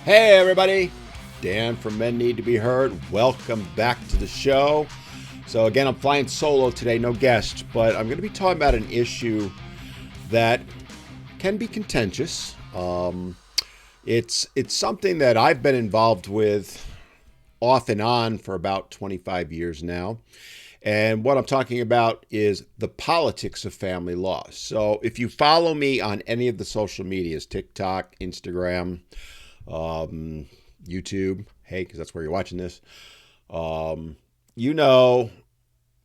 Hey everybody, Dan from Men Need to Be Heard. Welcome back to the show. So again, I'm flying solo today, no guest, but I'm going to be talking about an issue that can be contentious. It's something that I've been involved with off and on for about 25 years now. And what I'm talking about is the politics of family law. So if you follow me on any of the social medias, TikTok, Instagram, YouTube, hey, because that's where you're watching this, you know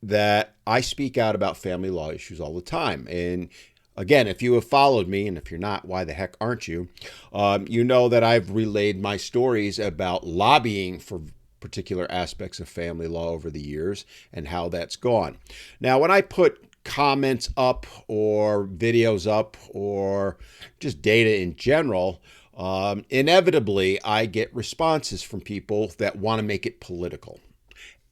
that I speak out about family law issues all the time. And again, if you have followed me, and if you're not, why the heck aren't you? You know that I've relayed my stories about lobbying for particular aspects of family law over the years and how that's gone. Now, when I put comments up or videos up or just data in general, inevitably I get responses from people that want to make it political.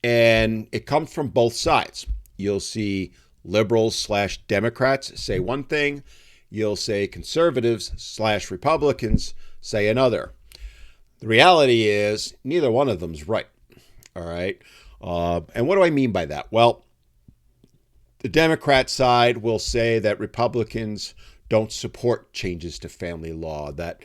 And it comes from both sides. You'll see liberals / Democrats say one thing. You'll say conservatives / Republicans say another. The reality is neither one of them's right. All right. And what do I mean by that? Well, the Democrat side will say that Republicans don't support changes to family law, that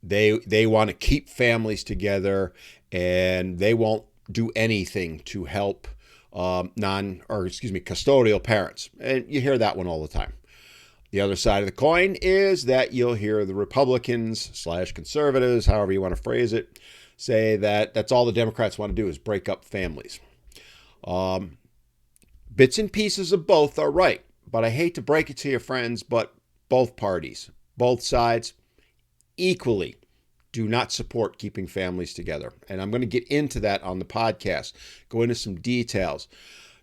they want to keep families together and they won't do anything to help custodial parents. And you hear that one all the time. The other side of the coin is that you'll hear the Republicans / conservatives, however you want to phrase it, say that that's all the Democrats want to do is break up families. Bits and pieces of both are right, but I hate to break it to you, friends, but both parties, both sides, equally do not support keeping families together. And I'm going to get into that on the podcast, go into some details,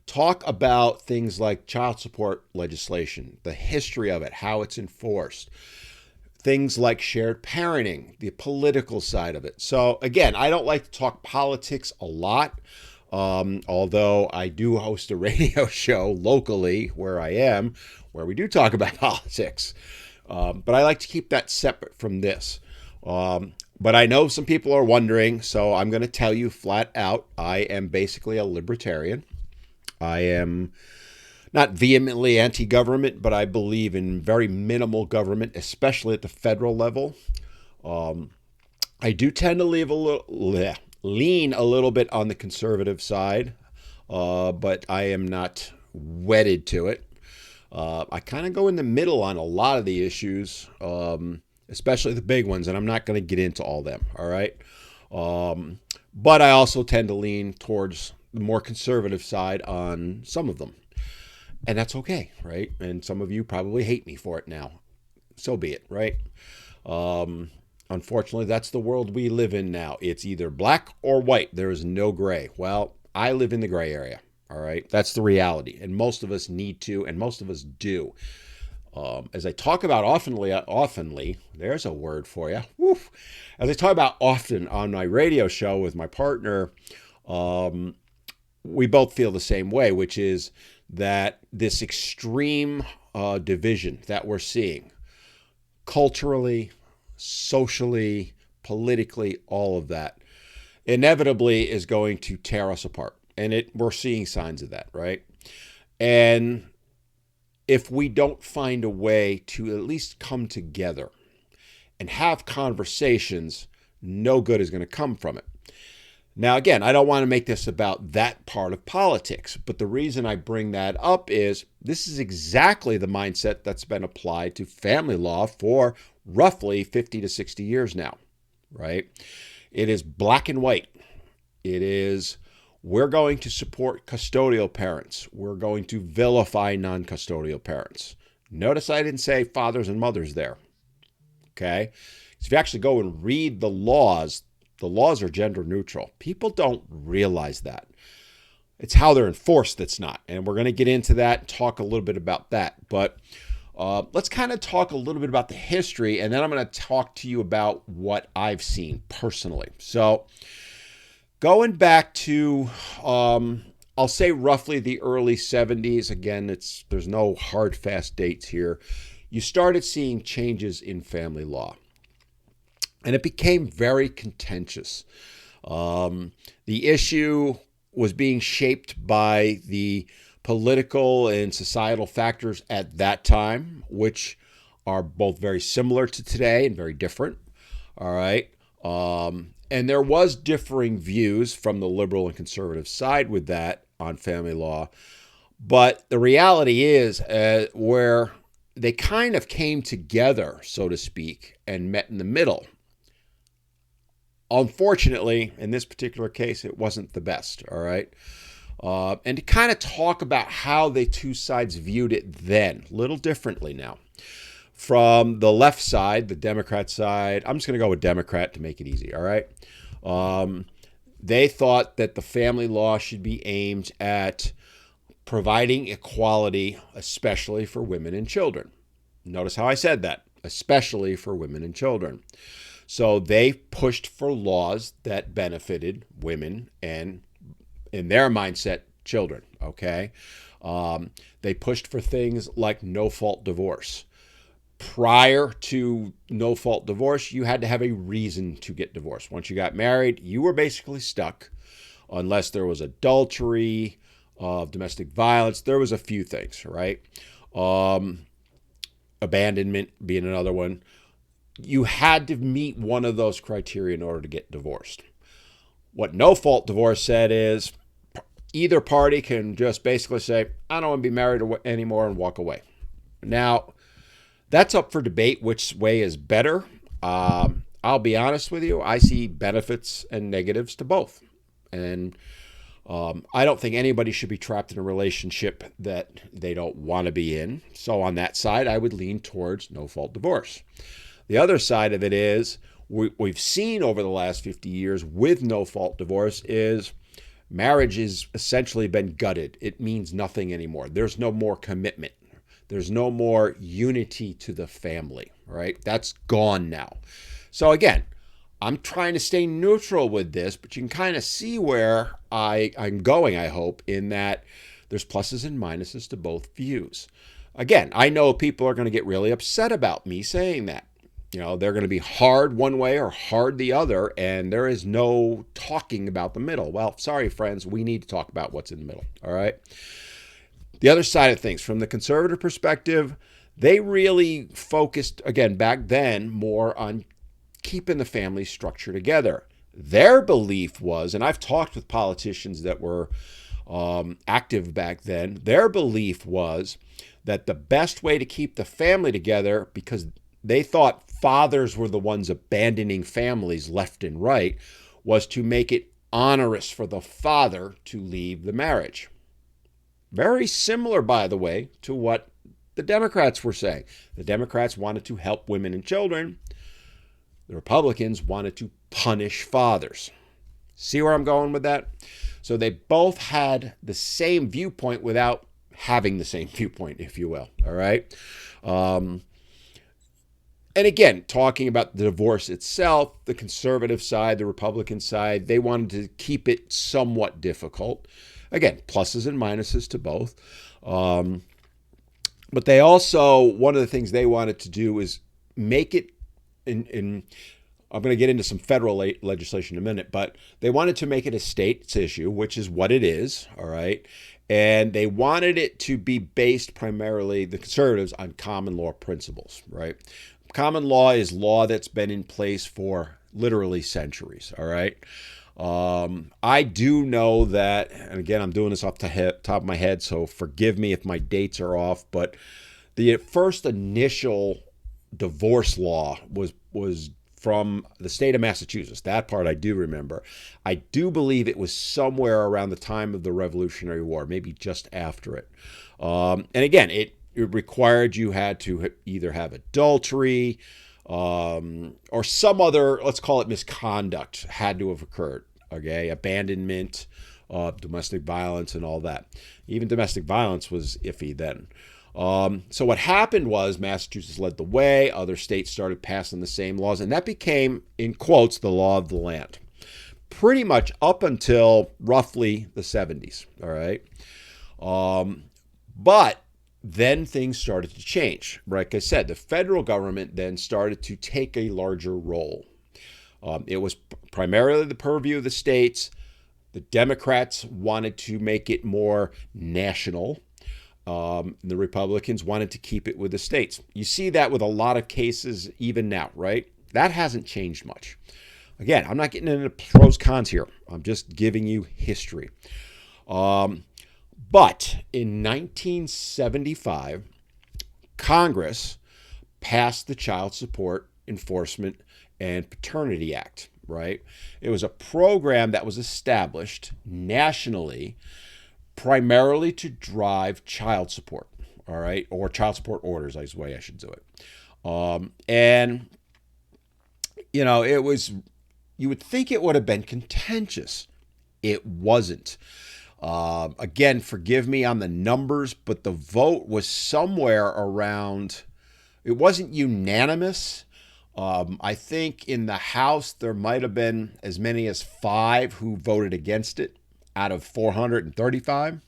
talk about things like child support legislation, the history of it, how it's enforced, things like shared parenting, the political side of it. So again, I don't like to talk politics a lot, although I do host a radio show locally where I am, where we do talk about politics. But I like to keep that separate from this. But I know some people are wondering, so I'm going to tell you flat out, I am basically a libertarian. I am not vehemently anti-government, but I believe in very minimal government, especially at the federal level. I do tend to lean a little bit on the conservative side, but I am not wedded to it. I kind of go in the middle on a lot of the issues, especially the big ones, and I'm not going to get into all them, all right? But I also tend to lean towards the more conservative side on some of them. And that's okay, right? And some of you probably hate me for it now. So be it, right? Unfortunately, that's the world we live in now. It's either black or white. There is no gray. Well, I live in the gray area, all right? That's the reality. And most of us need to, and most of us do. As I talk about oftenly, there's a word for you. Woof. As I talk about often on my radio show with my partner, we both feel the same way, which is that this extreme division that we're seeing culturally, socially, politically, all of that inevitably is going to tear us apart. And we're seeing signs of that, right? And if we don't find a way to at least come together and have conversations, no good is going to come from it. Now, again, I don't want to make this about that part of politics, but the reason I bring that up is this is exactly the mindset that's been applied to family law for roughly 50 to 60 years now, right? It is black and white. It is, we're going to support custodial parents. We're going to vilify non-custodial parents. Notice I didn't say fathers and mothers there, okay? So if you actually go and read the laws are gender neutral. People don't realize that. It's how they're enforced that's not. And we're going to get into that and talk a little bit about that. But let's kind of talk a little bit about the history, and then I'm going to talk to you about what I've seen personally. So going back to, I'll say roughly the early 70s. Again, there's no hard, fast dates here. You started seeing changes in family law. and it became very contentious. The issue was being shaped by the political and societal factors at that time, which are both very similar to today and very different. All right. And there was differing views from the liberal and conservative side with that on family law. But the reality is where they kind of came together, so to speak, and met in the middle. Unfortunately, in this particular case, it wasn't the best, all right? And to kind of talk about how the two sides viewed it then, a little differently now. From the left side, the Democrat side, I'm just going to go with Democrat to make it easy, all right? They thought that the family law should be aimed at providing equality, especially for women and children. Notice how I said that, especially for women and children. So they pushed for laws that benefited women and, in their mindset, children, okay? They pushed for things like no-fault divorce. Prior to no-fault divorce, you had to have a reason to get divorced. Once you got married, you were basically stuck unless there was adultery, domestic violence. There was a few things, right? Abandonment being another one. You had to meet one of those criteria in order to get divorced. What no-fault divorce said is either party can just basically say, I don't want to be married anymore and walk away. Now, that's up for debate which way is better. I'll be honest with you. I see benefits and negatives to both. And I don't think anybody should be trapped in a relationship that they don't want to be in. So on that side, I would lean towards no-fault divorce. The other side of it is we've seen over the last 50 years with no-fault divorce is marriage has essentially been gutted. It means nothing anymore. There's no more commitment. There's no more unity to the family, right? That's gone now. So again, I'm trying to stay neutral with this, but you can kind of see where I'm going, I hope, in that there's pluses and minuses to both views. Again, I know people are going to get really upset about me saying that. You know, they're going to be hard one way or hard the other, and there is no talking about the middle. Well, sorry, friends, we need to talk about what's in the middle, all right? The other side of things, from the conservative perspective, they really focused, again, back then, more on keeping the family structure together. Their belief was, and I've talked with politicians that were active back then, their belief was that the best way to keep the family together, because they thought fathers were the ones abandoning families left and right, was to make it onerous for the father to leave the marriage. Very similar, by the way, to what the Democrats were saying. The Democrats wanted to help women and children. The Republicans wanted to punish fathers. See where I'm going with that? So they both had the same viewpoint without having the same viewpoint, if you will. All right? And again, talking about the divorce itself, the conservative side, the Republican side, they wanted to keep it somewhat difficult. Again, pluses and minuses to both. But they also, one of the things they wanted to do is make it, I'm going to get into some federal legislation in a minute, but they wanted to make it a state's issue, which is what it is, all right? And they wanted it to be based primarily, the conservatives, on common law principles, right? Common law is law that's been in place for literally centuries, all right? I do know that, and again, I'm doing this off the top of my head, so forgive me if my dates are off, but the first initial divorce law was from the state of Massachusetts. That part I do remember. I do believe it was somewhere around the time of the Revolutionary War, maybe just after it. And again, it required you had to either have adultery or some other, let's call it misconduct, had to have occurred. Okay, abandonment, domestic violence, and all that. Even domestic violence was iffy then. So what happened was Massachusetts led the way. Other states started passing the same laws, and that became, in quotes, the law of the land. Pretty much up until roughly the 70s. All right, but then things started to change. Like I said, the federal government then started to take a larger role. It was primarily the purview of the states. The Democrats wanted to make it more national. The Republicans wanted to keep it with the states. You see that with a lot of cases even now, right? That hasn't changed much. Again, I'm not getting into pros cons here. I'm just giving you history. But in 1975, Congress passed the Child Support Enforcement and Paternity Act, right? It was a program that was established nationally primarily to drive child support, all right? Or child support orders, is the way I should do it. And, it was, you would think it would have been contentious. It wasn't. Again, forgive me on the numbers, but the vote was somewhere around, it wasn't unanimous. I think in the House, there might have been as many as 5 who voted against it out of 435.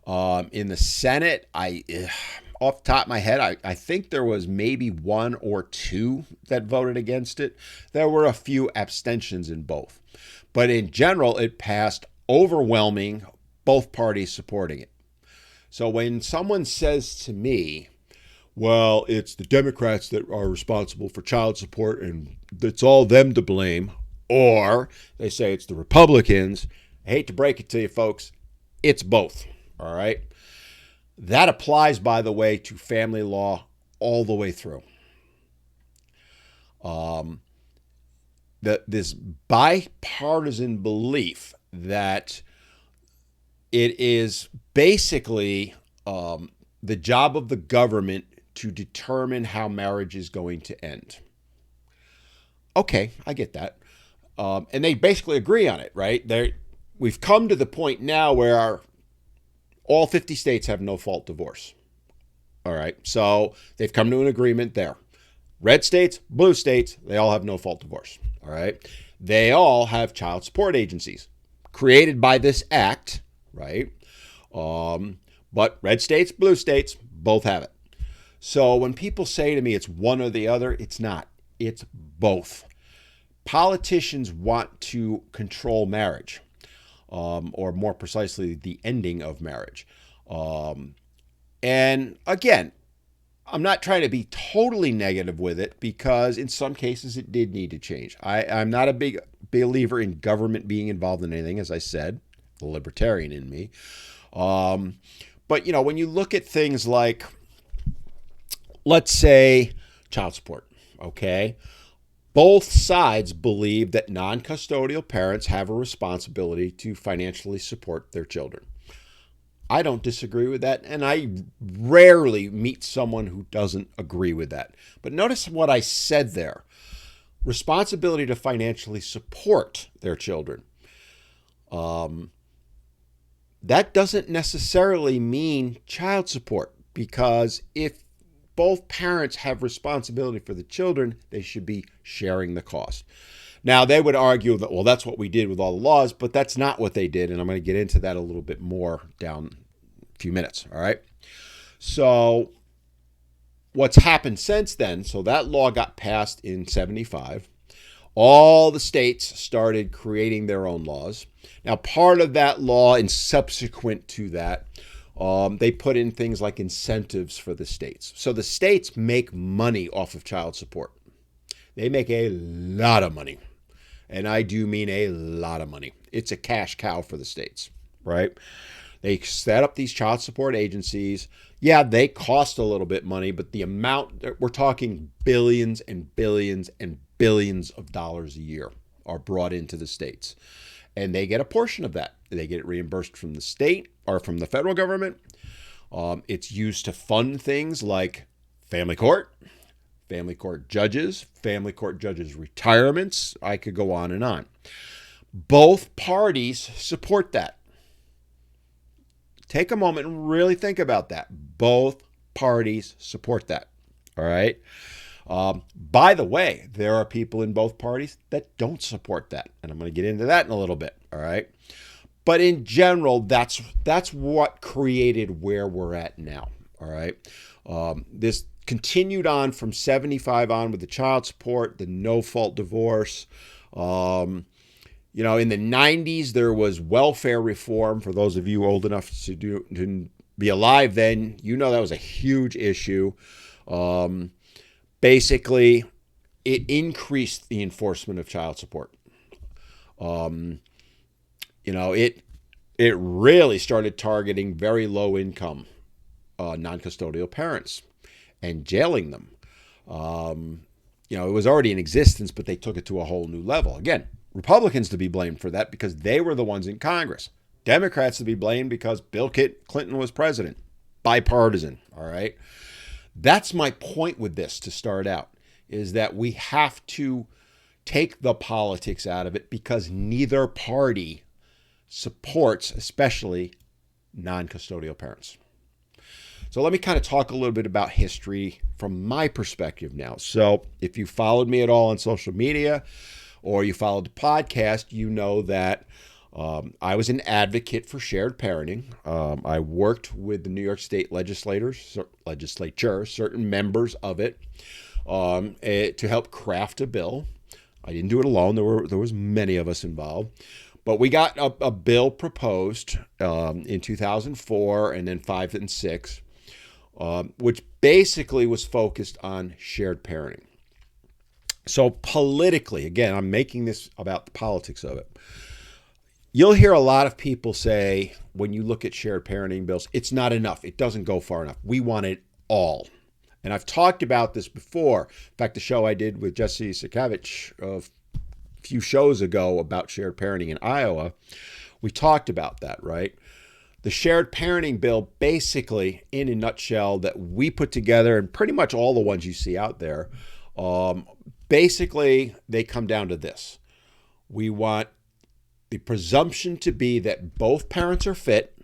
In the Senate, off the top of my head, I think there was maybe 1 or 2 that voted against it. There were a few abstentions in both. But in general, it passed overwhelming, both parties supporting it. So when someone says to me, well, it's the Democrats that are responsible for child support and it's all them to blame, or they say it's the Republicans, I hate to break it to you folks, it's both, all right? That applies, by the way, to family law all the way through. This bipartisan belief that it is basically the job of the government to determine how marriage is going to end. Okay, I get that. And they basically agree on it, right? We've come to the point now where all 50 states have no-fault divorce. All right, so they've come to an agreement there. Red states, blue states, they all have no-fault divorce. All right, they all have child support agencies created by this act, right? But red states, blue states, both have it. So when people say to me it's one or the other, it's not. It's both. Politicians want to control marriage, or more precisely, the ending of marriage. And again, I'm not trying to be totally negative with it because in some cases it did need to change. I'm not a big believer in government being involved in anything, as I said, the libertarian in me. But, when you look at things like, let's say, child support, okay? Both sides believe that non-custodial parents have a responsibility to financially support their children. I don't disagree with that, and I rarely meet someone who doesn't agree with that. But notice what I said there. Responsibility to financially support their children. That doesn't necessarily mean child support, because if both parents have responsibility for the children, they should be sharing the cost. Now, they would argue that, well, that's what we did with all the laws, but that's not what they did, and I'm going to get into that a little bit more down a few minutes, all right? So what's happened since then, so that law got passed in 75. All the states started creating their own laws. Now, part of that law and subsequent to that, they put in things like incentives for the states. So the states make money off of child support. They make a lot of money. And I do mean a lot of money. It's a cash cow for the states, right? They set up these child support agencies. Yeah, they cost a little bit money, but the amount, we're talking billions and billions and billions of dollars a year are brought into the states. And they get a portion of that. They get it reimbursed from the state or from the federal government. It's used to fund things like family court judges, family court judges' retirements. I could go on and on. Both parties support that. Take a moment and really think about that. Both parties support that. All right. By the way, there are people in both parties that don't support that. And I'm going to get into that in a little bit. All right. But in general, that's what created where we're at now. All right. This continued on from 75 on with the child support, the no-fault divorce. In the 90s, there was welfare reform. For those of you old enough to be alive then, that was a huge issue. Basically, it increased the enforcement of child support. It really started targeting very low income non-custodial parents and jailing them. It was already in existence, but they took it to a whole new level. Again, Republicans to be blamed for that because they were the ones in Congress. Democrats to be blamed because Bill Clinton was president. Bipartisan, all right? That's my point with this to start out, is that we have to take the politics out of it because neither party supports, especially non-custodial parents. So let me kind of talk a little bit about history from my perspective now. So if you followed me at all on social media or you followed the podcast, you know that I was an advocate for shared parenting. I worked with the New York State legislature, certain members of it, to help craft a bill. I didn't do it alone. There was many of us involved. But we got a bill proposed in 2004 and then 5 and 6, which basically was focused on shared parenting. So politically, again, I'm making this about the politics of it. You'll hear a lot of people say, when you look at shared parenting bills, it's not enough. It doesn't go far enough. We want it all. And I've talked about this before. In fact, the show I did with Jesse Sakavich a few shows ago about shared parenting in Iowa, we talked about that, right? The shared parenting bill, basically, in a nutshell, that we put together, and pretty much all the ones you see out there, basically, they come down to this. We want the presumption to be that both parents are fit,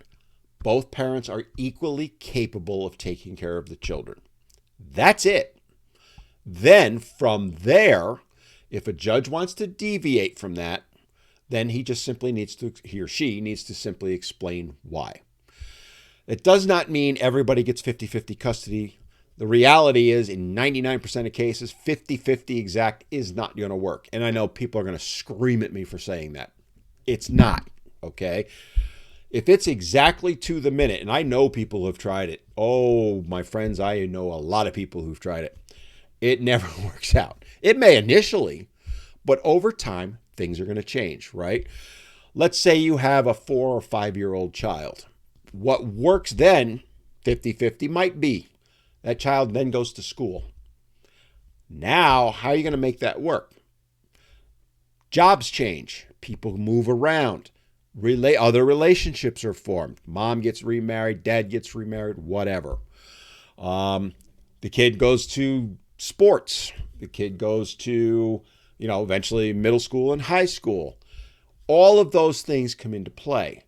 both parents are equally capable of taking care of the children. That's it. Then from there, if a judge wants to deviate from that, then he or she needs to simply explain why. It does not mean everybody gets 50-50 custody. The reality is, in 99% of cases, 50-50 exact is not going to work. And I know people are going to scream at me for saying that. It's not, okay? If it's exactly to the minute, and I know people who have tried it. Oh, my friends, I know a lot of people who've tried it. It never works out. It may initially, but over time, things are going to change, right? Let's say you have a 4 or 5-year-old child. What works then, 50-50, might be that child then goes to school. Now, how are you going to make that work? Jobs change. People move around. Other relationships are formed. Mom gets remarried, dad gets remarried, whatever. The kid goes to sports. The kid goes to, eventually middle school and high school. All of those things come into play.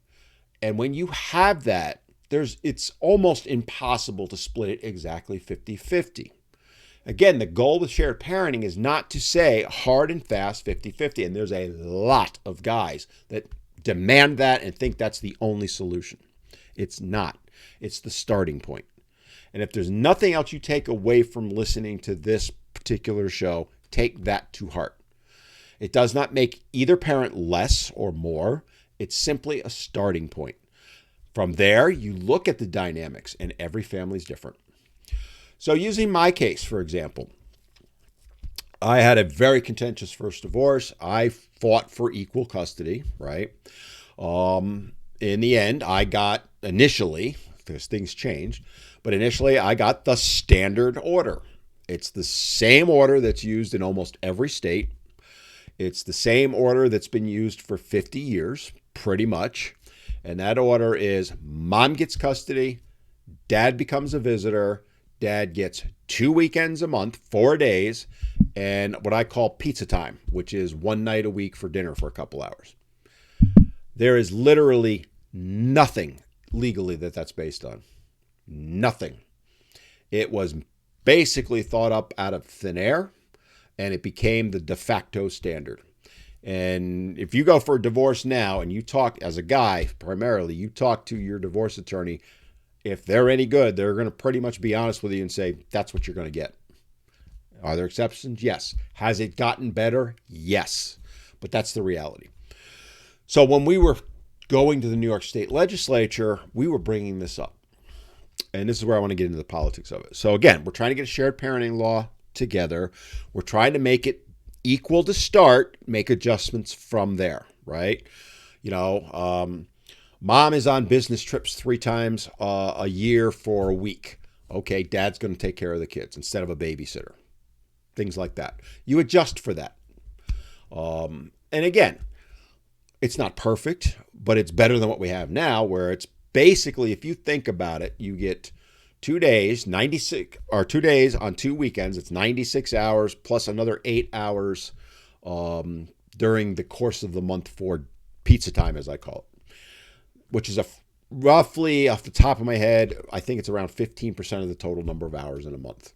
And when you have that, it's almost impossible to split it exactly 50-50. Again, the goal with shared parenting is not to say hard and fast 50-50. And there's a lot of guys that demand that and think that's the only solution. It's not. It's the starting point. And if there's nothing else you take away from listening to this particular show, take that to heart. It does not make either parent less or more. It's simply a starting point. From there, you look at the dynamics, and every family is different. So using my case, for example, I had a very contentious first divorce. I fought for equal custody, right? In the end, I got initially, because things changed, but initially I got the standard order. It's the same order that's used in almost every state. It's the same order that's been used for 50 years, pretty much. And that order is mom gets custody, dad becomes a visitor, dad gets 2 weekends a month, 4 days, and what I call pizza time, which is one night a week for dinner for a couple hours. There is literally nothing legally that's based on. Nothing. It was basically thought up out of thin air, and it became the de facto standard. And if you go for a divorce now and you talk, as a guy primarily, you talk to your divorce attorney, if they're any good, they're going to pretty much be honest with you and say, that's what you're going to get. Are there exceptions? Yes. Has it gotten better? Yes. but that's the reality. So when we were going to the New York State Legislature, we were bringing this up. And this is where I want to get into the politics of it. So again, we're trying to get a shared parenting law together. We're trying to make it equal to start, make adjustments from there, right? Mom is on business trips 3 times a year for a week. Okay, dad's going to take care of the kids instead of a babysitter. Things like that. You adjust for that. And again, it's not perfect, but it's better than what we have now, where it's basically, if you think about it, you get 2 days, 96, or 2 days on 2 weekends. It's 96 hours plus another 8 hours during the course of the month for pizza time, as I call it, which is roughly, off the top of my head, I think it's around 15% of the total number of hours in a month.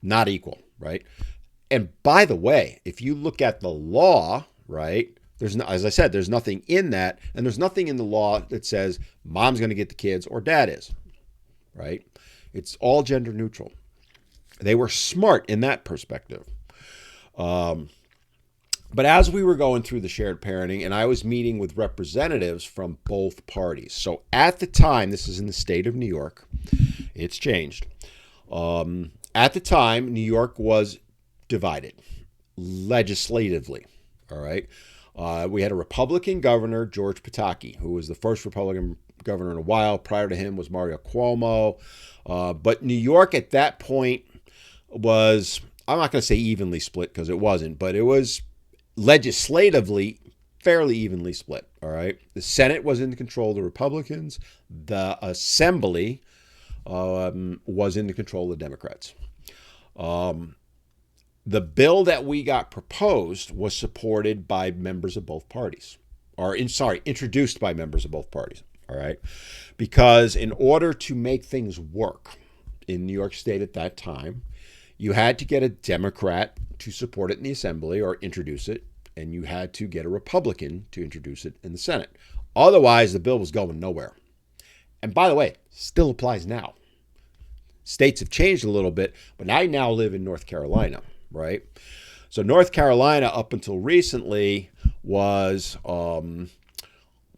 Not equal, right? And by the way, if you look at the law, right, there's no, as I said, there's nothing in that, and there's nothing in the law that says mom's going to get the kids or dad is, right? It's all gender neutral. They were smart in that perspective. But as we were going through the shared parenting, and I was meeting with representatives from both parties. So at the time, this is in the state of New York. It's changed. At the time, New York was divided legislatively. All right. We had a Republican governor, George Pataki, who was the first Republican governor in a while. Prior to him was Mario Cuomo. But New York at that point was, I'm not going to say evenly split because it wasn't, but it was legislatively fairly evenly split. All right. The Senate was in control of the Republicans. The Assembly was in the control of the Democrats. The bill that we got proposed was supported by members of both parties, introduced by members of both parties. All right. Because in order to make things work in New York State at that time, you had to get a Democrat to support it in the Assembly or introduce it, and you had to get a Republican to introduce it in the Senate. Otherwise, the bill was going nowhere. And by the way, still applies now. States have changed a little bit, but I now live in North Carolina, right? So North Carolina, up until recently, was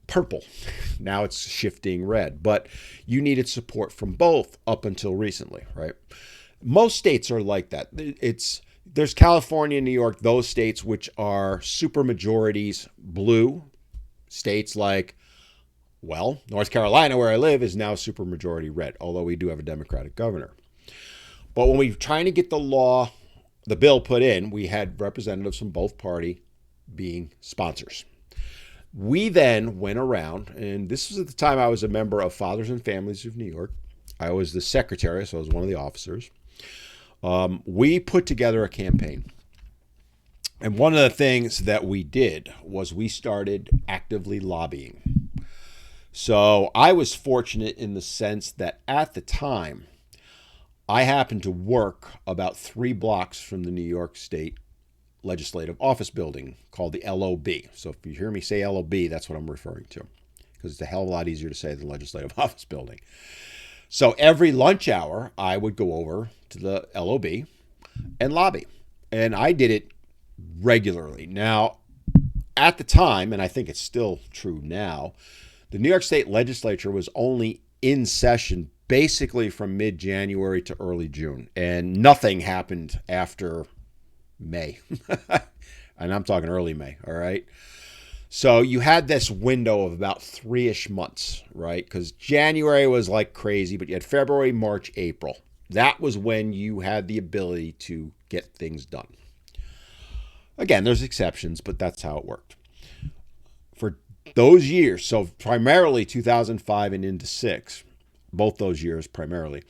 purple. Now it's shifting red, but you needed support from both up until recently, right? Most states are like that. There's California, New York, those states which are super majorities blue. States like, well, North Carolina, where I live, is now super majority red, although we do have a Democratic governor. But when we were trying to get the bill put in, we had representatives from both parties being sponsors. We then went around, and this was at the time I was a member of Fathers and Families of New York. I was the secretary, so I was one of the officers. We put together a campaign. And one of the things that we did was we started actively lobbying. So I was fortunate in the sense that at the time, I happened to work about 3 blocks from the New York State Legislative Office Building called the LOB. So if you hear me say LOB, that's what I'm referring to, because it's a hell of a lot easier to say than Legislative Office Building. So every lunch hour, I would go over to the LOB and lobby. And I did it regularly. Now, at the time, and I think it's still true now, the New York State Legislature was only in session basically from mid-January to early June. And nothing happened after May. And I'm talking early May, all right? So you had this window of about 3-ish months, right? Because January was like crazy, but you had February, March, April. That was when you had the ability to get things done. Again, there's exceptions, but that's how it worked. For those years, so primarily 2005 and into 6, both those years primarily,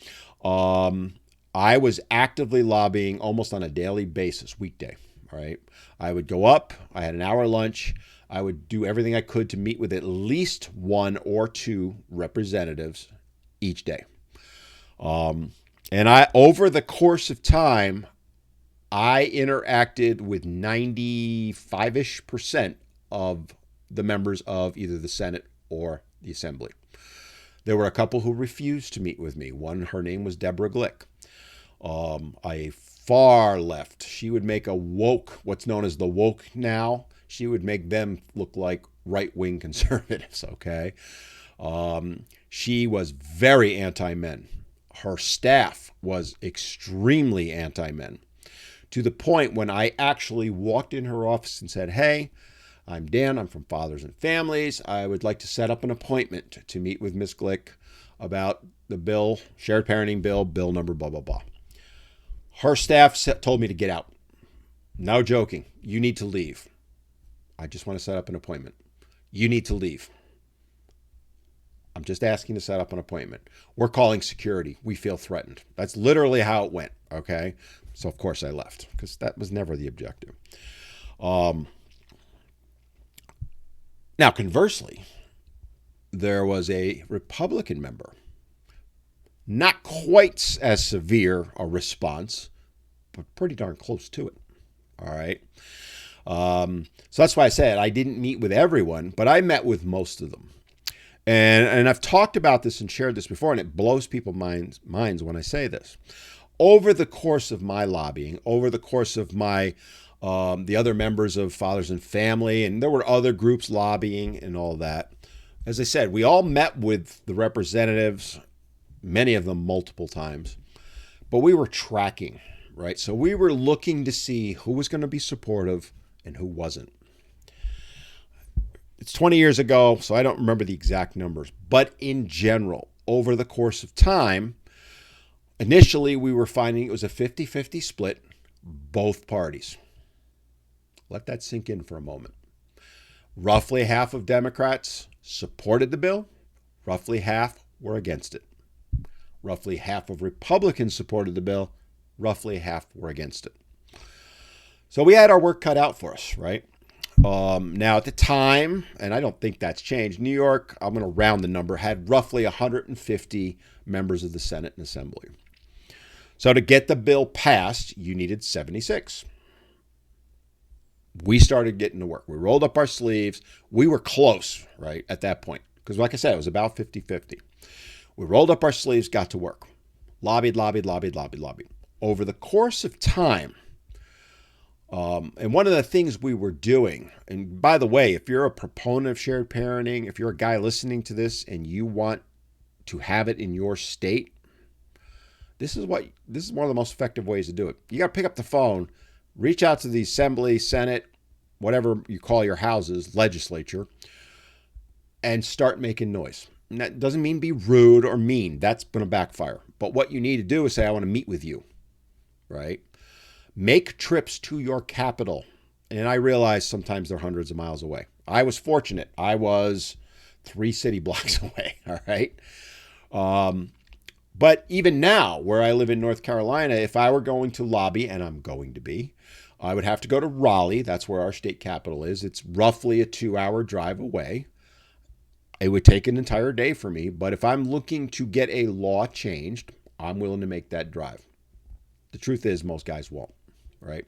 I was actively lobbying almost on a daily basis, weekday, all right? I would go up, I had an hour lunch, I would do everything I could to meet with at least 1 or 2 representatives each day. And over the course of time, I interacted with 95-ish% of the members of either the Senate or the Assembly. There were a couple who refused to meet with me. One, her name was Deborah Glick. A far left. She would make a woke, what's known as the woke now. she would make them look like right-wing conservatives, okay? She was very anti-men. Her staff was extremely anti-men, to the point when I actually walked in her office and said, hey, I'm Dan. I'm from Fathers and Families. I would like to set up an appointment to meet with Ms. Glick about the bill, shared parenting bill, bill number, blah, blah, blah. Her staff told me to get out. No joking. You need to leave. I just want to set up an appointment. You need to leave. I'm just asking to set up an appointment. We're calling security. We feel threatened. That's literally how it went, okay? So, of course, I left because that was never the objective. Now, conversely, there was a Republican member, not quite as severe a response, but pretty darn close to it. All right. So that's why I said I didn't meet with everyone, but I met with most of them. And I've talked about this and shared this before, and it blows people's minds when I say this. Over the course of my lobbying, over the course of my the other members of Fathers and Family, and there were other groups lobbying and all that. As I said, we all met with the representatives, many of them multiple times, but we were tracking, right? So we were looking to see who was going to be supportive and who wasn't. It's 20 years ago, so I don't remember the exact numbers, but in general, over the course of time, initially we were finding it was a 50-50 split, both parties. Let that sink in for a moment. Roughly half of Democrats supported the bill. Roughly half were against it. Roughly half of Republicans supported the bill. Roughly half were against it. So we had our work cut out for us, right? Now, at the time, and I don't think that's changed, New York, I'm going to round the number, had roughly 150 members of the Senate and Assembly. So to get the bill passed, you needed 76. We started getting to work. We rolled up our sleeves. We were close, right, at that point. Because like I said, it was about 50-50. We rolled up our sleeves, got to work. Lobbied. Over the course of time, and one of the things we were doing, and by the way, if you're a proponent of shared parenting, if you're a guy listening to this and you want to have it in your state, this is one of the most effective ways to do it. You got to pick up the phone, reach out to the Assembly, Senate, whatever you call your houses, legislature, and start making noise. And that doesn't mean be rude or mean. That's going to backfire. But what you need to do is say, I want to meet with you, right? Make trips to your capital. And I realize sometimes they're hundreds of miles away. I was fortunate. I was 3 city blocks away, all right? But even now, where I live in North Carolina, if I were going to lobby, and I'm going to be, I would have to go to Raleigh. That's where our state capital is. It's roughly a 2-hour drive away. It would take an entire day for me, but if I'm looking to get a law changed, I'm willing to make that drive. The truth is, most guys won't, right?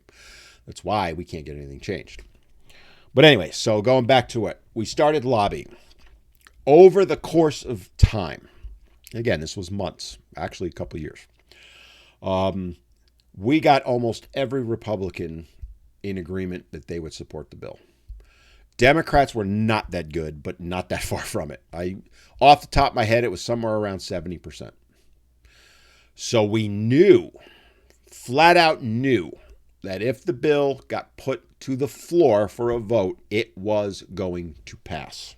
That's why we can't get anything changed. But anyway, so going back to it, we started lobbying. Over the course of time, again, this was months, actually a couple of years, we got almost every Republican in agreement that they would support the bill. Democrats were not that good, but not that far from it. Off the top of my head, it was somewhere around 70%. So we knew, flat out knew, that if the bill got put to the floor for a vote, it was going to pass.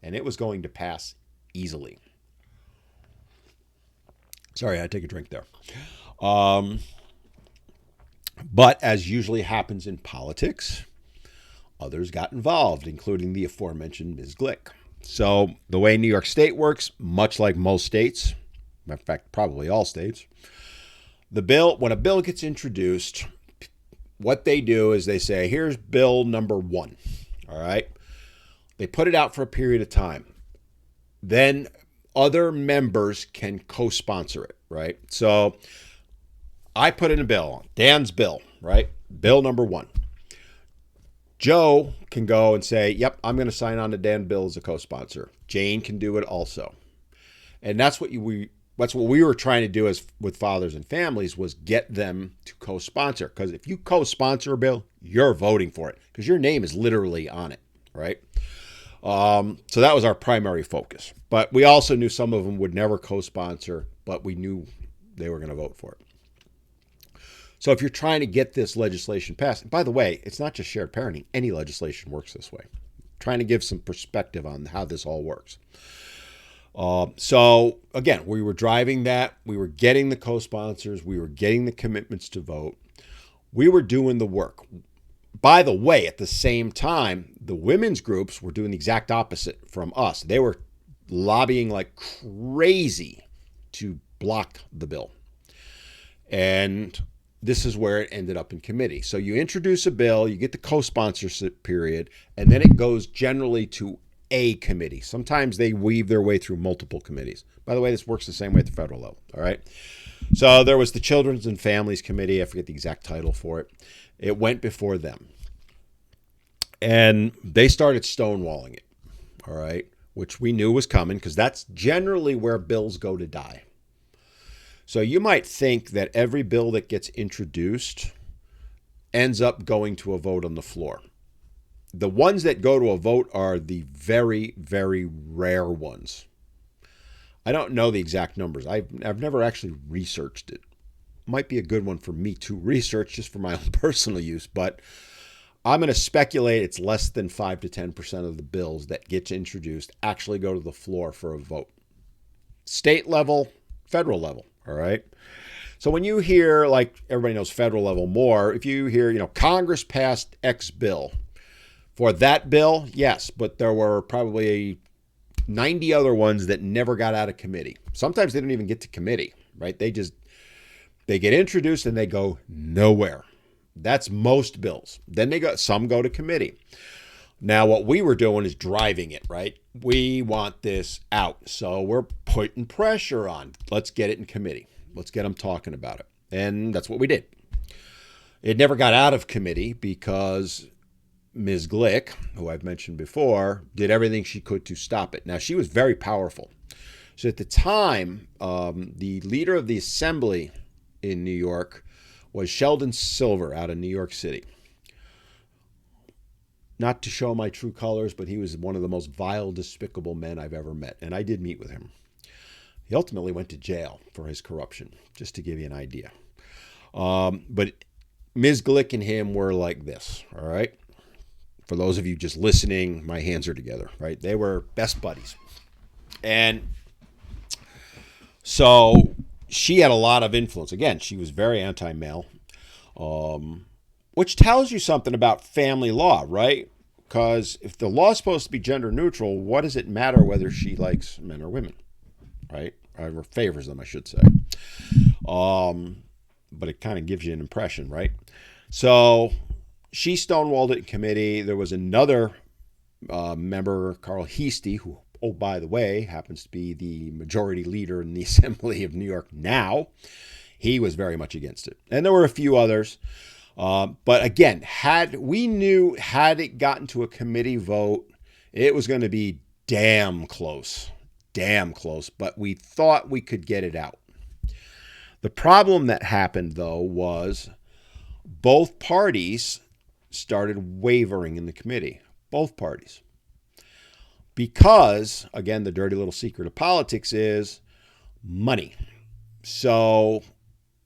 And it was going to pass easily. Sorry, I had to take a drink there. But as usually happens in politics, others got involved, including the aforementioned Ms. Glick. So the way New York State works, much like most states, in fact, probably all states, when a bill gets introduced, what they do is they say, here's bill number 1, all right? They put it out for a period of time. Then other members can co-sponsor it, right? So I put in a bill, Dan's bill, right? Bill number 1. Joe can go and say, yep, I'm going to sign on to Dan's bill as a co-sponsor. Jane can do it also. And that's what that's what we were trying to do as with fathers and families, was get them to co-sponsor. Because if you co-sponsor a bill, you're voting for it because your name is literally on it, right? So that was our primary focus. But we also knew some of them would never co-sponsor, but we knew they were going to vote for it. So if you're trying to get this legislation passed, and by the way, it's not just shared parenting. Any legislation works this way. Trying to give some perspective on how this all works. So again, we were driving that. We were getting the co-sponsors. We were getting the commitments to vote. We were doing the work. By the way, at the same time, the women's groups were doing the exact opposite from us. They were lobbying like crazy to block the bill. And this is where it ended up in committee. So you introduce a bill, you get the co-sponsorship period, and then it goes generally to a committee. Sometimes they weave their way through multiple committees. By the way, this works the same way at the federal level, all right? So there was the Children's and Families Committee. I forget the exact title for it. It went before them. And they started stonewalling it, all right, which we knew was coming because that's generally where bills go to die. So you might think that every bill that gets introduced ends up going to a vote on the floor. The ones that go to a vote are the very, very rare ones. I don't know the exact numbers. I've never actually researched it. Might be a good one for me to research just for my own personal use, but I'm going to speculate it's less than 5 to 10% of the bills that get introduced actually go to the floor for a vote. State level, federal level. All right. So when you hear, like everybody knows federal level more, if you hear, Congress passed X bill, for that bill, yes, but there were probably 90 other ones that never got out of committee. Sometimes they don't even get to committee, right? They get introduced and they go nowhere. That's most bills. Then some go to committee. Now, what we were doing is driving it, right? We want this out. So we're putting pressure on. Let's get it in committee. Let's get them talking about it. And that's what we did. It never got out of committee because Ms. Glick, who I've mentioned before, did everything she could to stop it. Now, she was very powerful. So at the time, the leader of the assembly in New York was Sheldon Silver out of New York City. Not to show my true colors, but he was one of the most vile, despicable men I've ever met. And I did meet with him. He ultimately went to jail for his corruption, just to give you an idea. But Ms. Glick and him were like this, all right? For those of you just listening, my hands are together, right? They were best buddies. And so she had a lot of influence. Again, she was very anti-male, which tells you something about family law, right? Because if the law is supposed to be gender neutral, what does it matter whether she likes men or women, right? Or favors them, I should say. But it kind of gives you an impression, right? So she stonewalled it in committee. There was another member, Carl Heastie, who, oh, by the way, happens to be the majority leader in the Assembly of New York now. He was very much against it. And there were a few others. But again, had it gotten to a committee vote, it was going to be damn close, but we thought we could get it out. The problem that happened, though, was both parties started wavering in the committee, both parties. Because, again, the dirty little secret of politics is money. So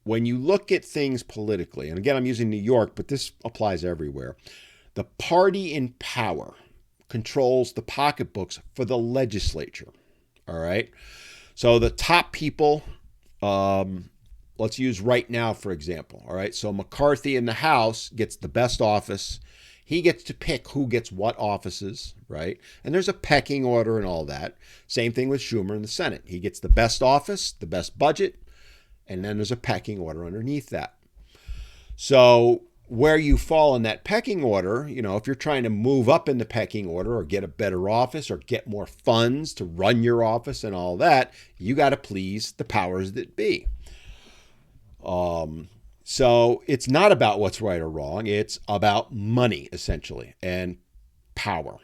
when you look at things politically, and again, I'm using New York, but this applies everywhere, the party in power controls the pocketbooks for the legislature, all right? So the top people, let's use right now, for example, all right? So McCarthy in the House gets the best office. He gets to pick who gets what offices, right? And there's a pecking order and all that. Same thing with Schumer in the Senate. He gets the best office, the best budget, and then there's a pecking order underneath that. So where you fall in that pecking order, if you're trying to move up in the pecking order or get a better office or get more funds to run your office and all that, you got to please the powers that be. So it's not about what's right or wrong. It's about money, essentially, and power.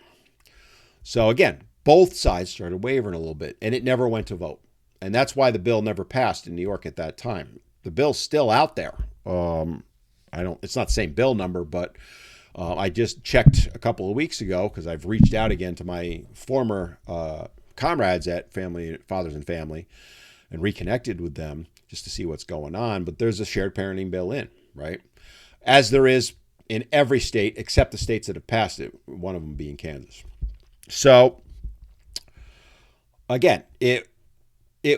So again, both sides started wavering a little bit, and it never went to vote. And that's why the bill never passed in New York at that time. The bill's still out there. It's not the same bill number, but I just checked a couple of weeks ago because I've reached out again to my former comrades at Fathers and Family and reconnected with them just to see what's going on. But there's a shared parenting bill in, right? As there is in every state except the states that have passed it, one of them being Kansas. So again, it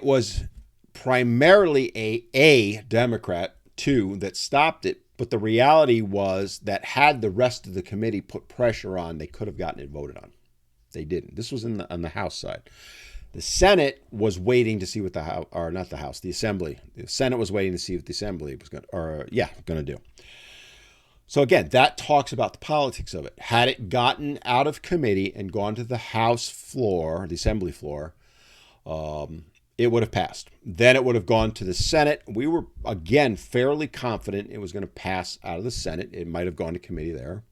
was primarily a Democrat, too, that stopped it. But the reality was that had the rest of the committee put pressure on, they could have gotten it voted on. They didn't. This was on the House side. The Senate was waiting to see what the Assembly. The Senate was waiting to see what the Assembly was going to do. So again, that talks about the politics of it. Had it gotten out of committee and gone to the House floor, the Assembly floor, it would have passed. Then it would have gone to the Senate. We were, again, fairly confident it was going to pass out of the Senate. It might have gone to committee there.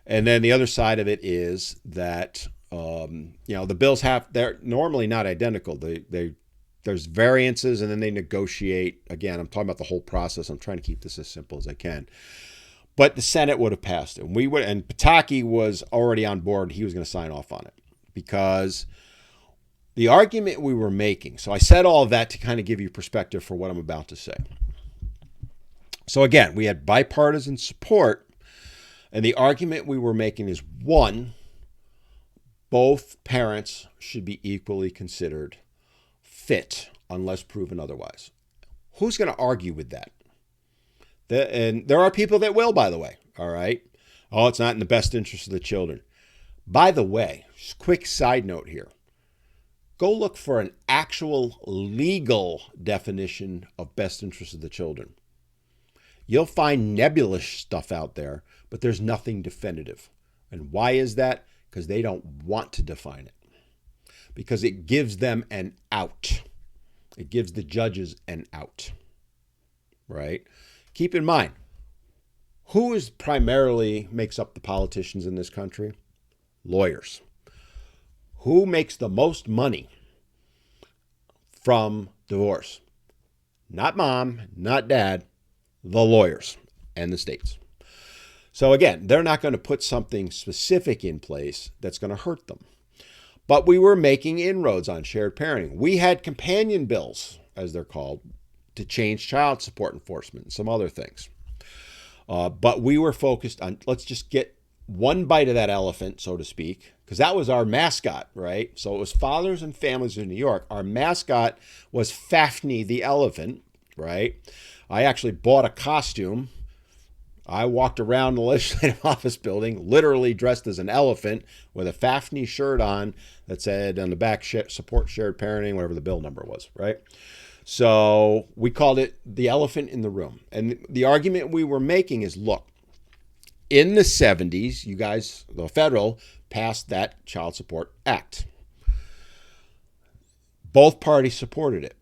And then the other side of it is that, the bills they're normally not identical. There's variances and then they negotiate. Again, I'm talking about the whole process. I'm trying to keep this as simple as I can. But the Senate would have passed it. And Pataki was already on board. He was going to sign off on it because the argument we were making. So I said all of that to kind of give you perspective for what I'm about to say. So again, we had bipartisan support. And the argument we were making is, one, both parents should be equally considered fit unless proven otherwise. Who's going to argue with that? And there are people that will, by the way. All right. Oh, it's not in the best interest of the children. By the way, just quick side note here. Go look for an actual legal definition of best interest of the children. You'll find nebulous stuff out there, but there's nothing definitive. And why is that? Because they don't want to define it. Because it gives them an out. It gives the judges an out. Right? Keep in mind, who is primarily makes up the politicians in this country? Lawyers. Who makes the most money from divorce? Not mom, not dad, the lawyers and the states. So again, they're not going to put something specific in place that's going to hurt them. But we were making inroads on shared parenting. We had companion bills, as they're called, to change child support enforcement and some other things. But we were focused on, let's just get one bite of that elephant, so to speak, because that was our mascot, right? So it was Fathers and Families in New York. Our mascot was Fafney the elephant, right? I actually bought a costume. I walked around the legislative office building, literally dressed as an elephant with a Fafney shirt on that said on the back, support shared parenting, whatever the bill number was, right? So we called it the elephant in the room. And the argument we were making is, look, in the 70s, you guys, the federal, passed that Child Support Act. Both parties supported it.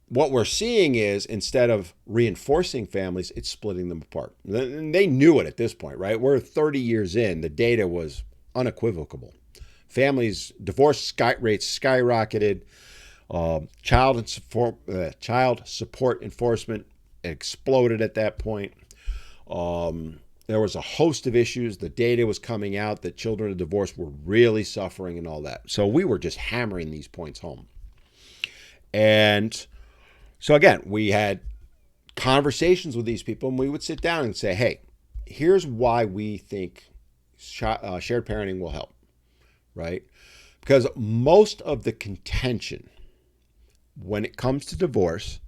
What we're seeing is, instead of reinforcing families, it's splitting them apart. And they knew it at this point, right? We're 30 years in. The data was unequivocal. Families, divorce rates skyrocketed. Child support enforcement exploded at that point. There was a host of issues. The data was coming out that children of divorce were really suffering and all that. So we were just hammering these points home. And so again, we had conversations with these people, and we would sit down and say, hey, here's why we think shared parenting will help, right? Because most of the contention when it comes to divorce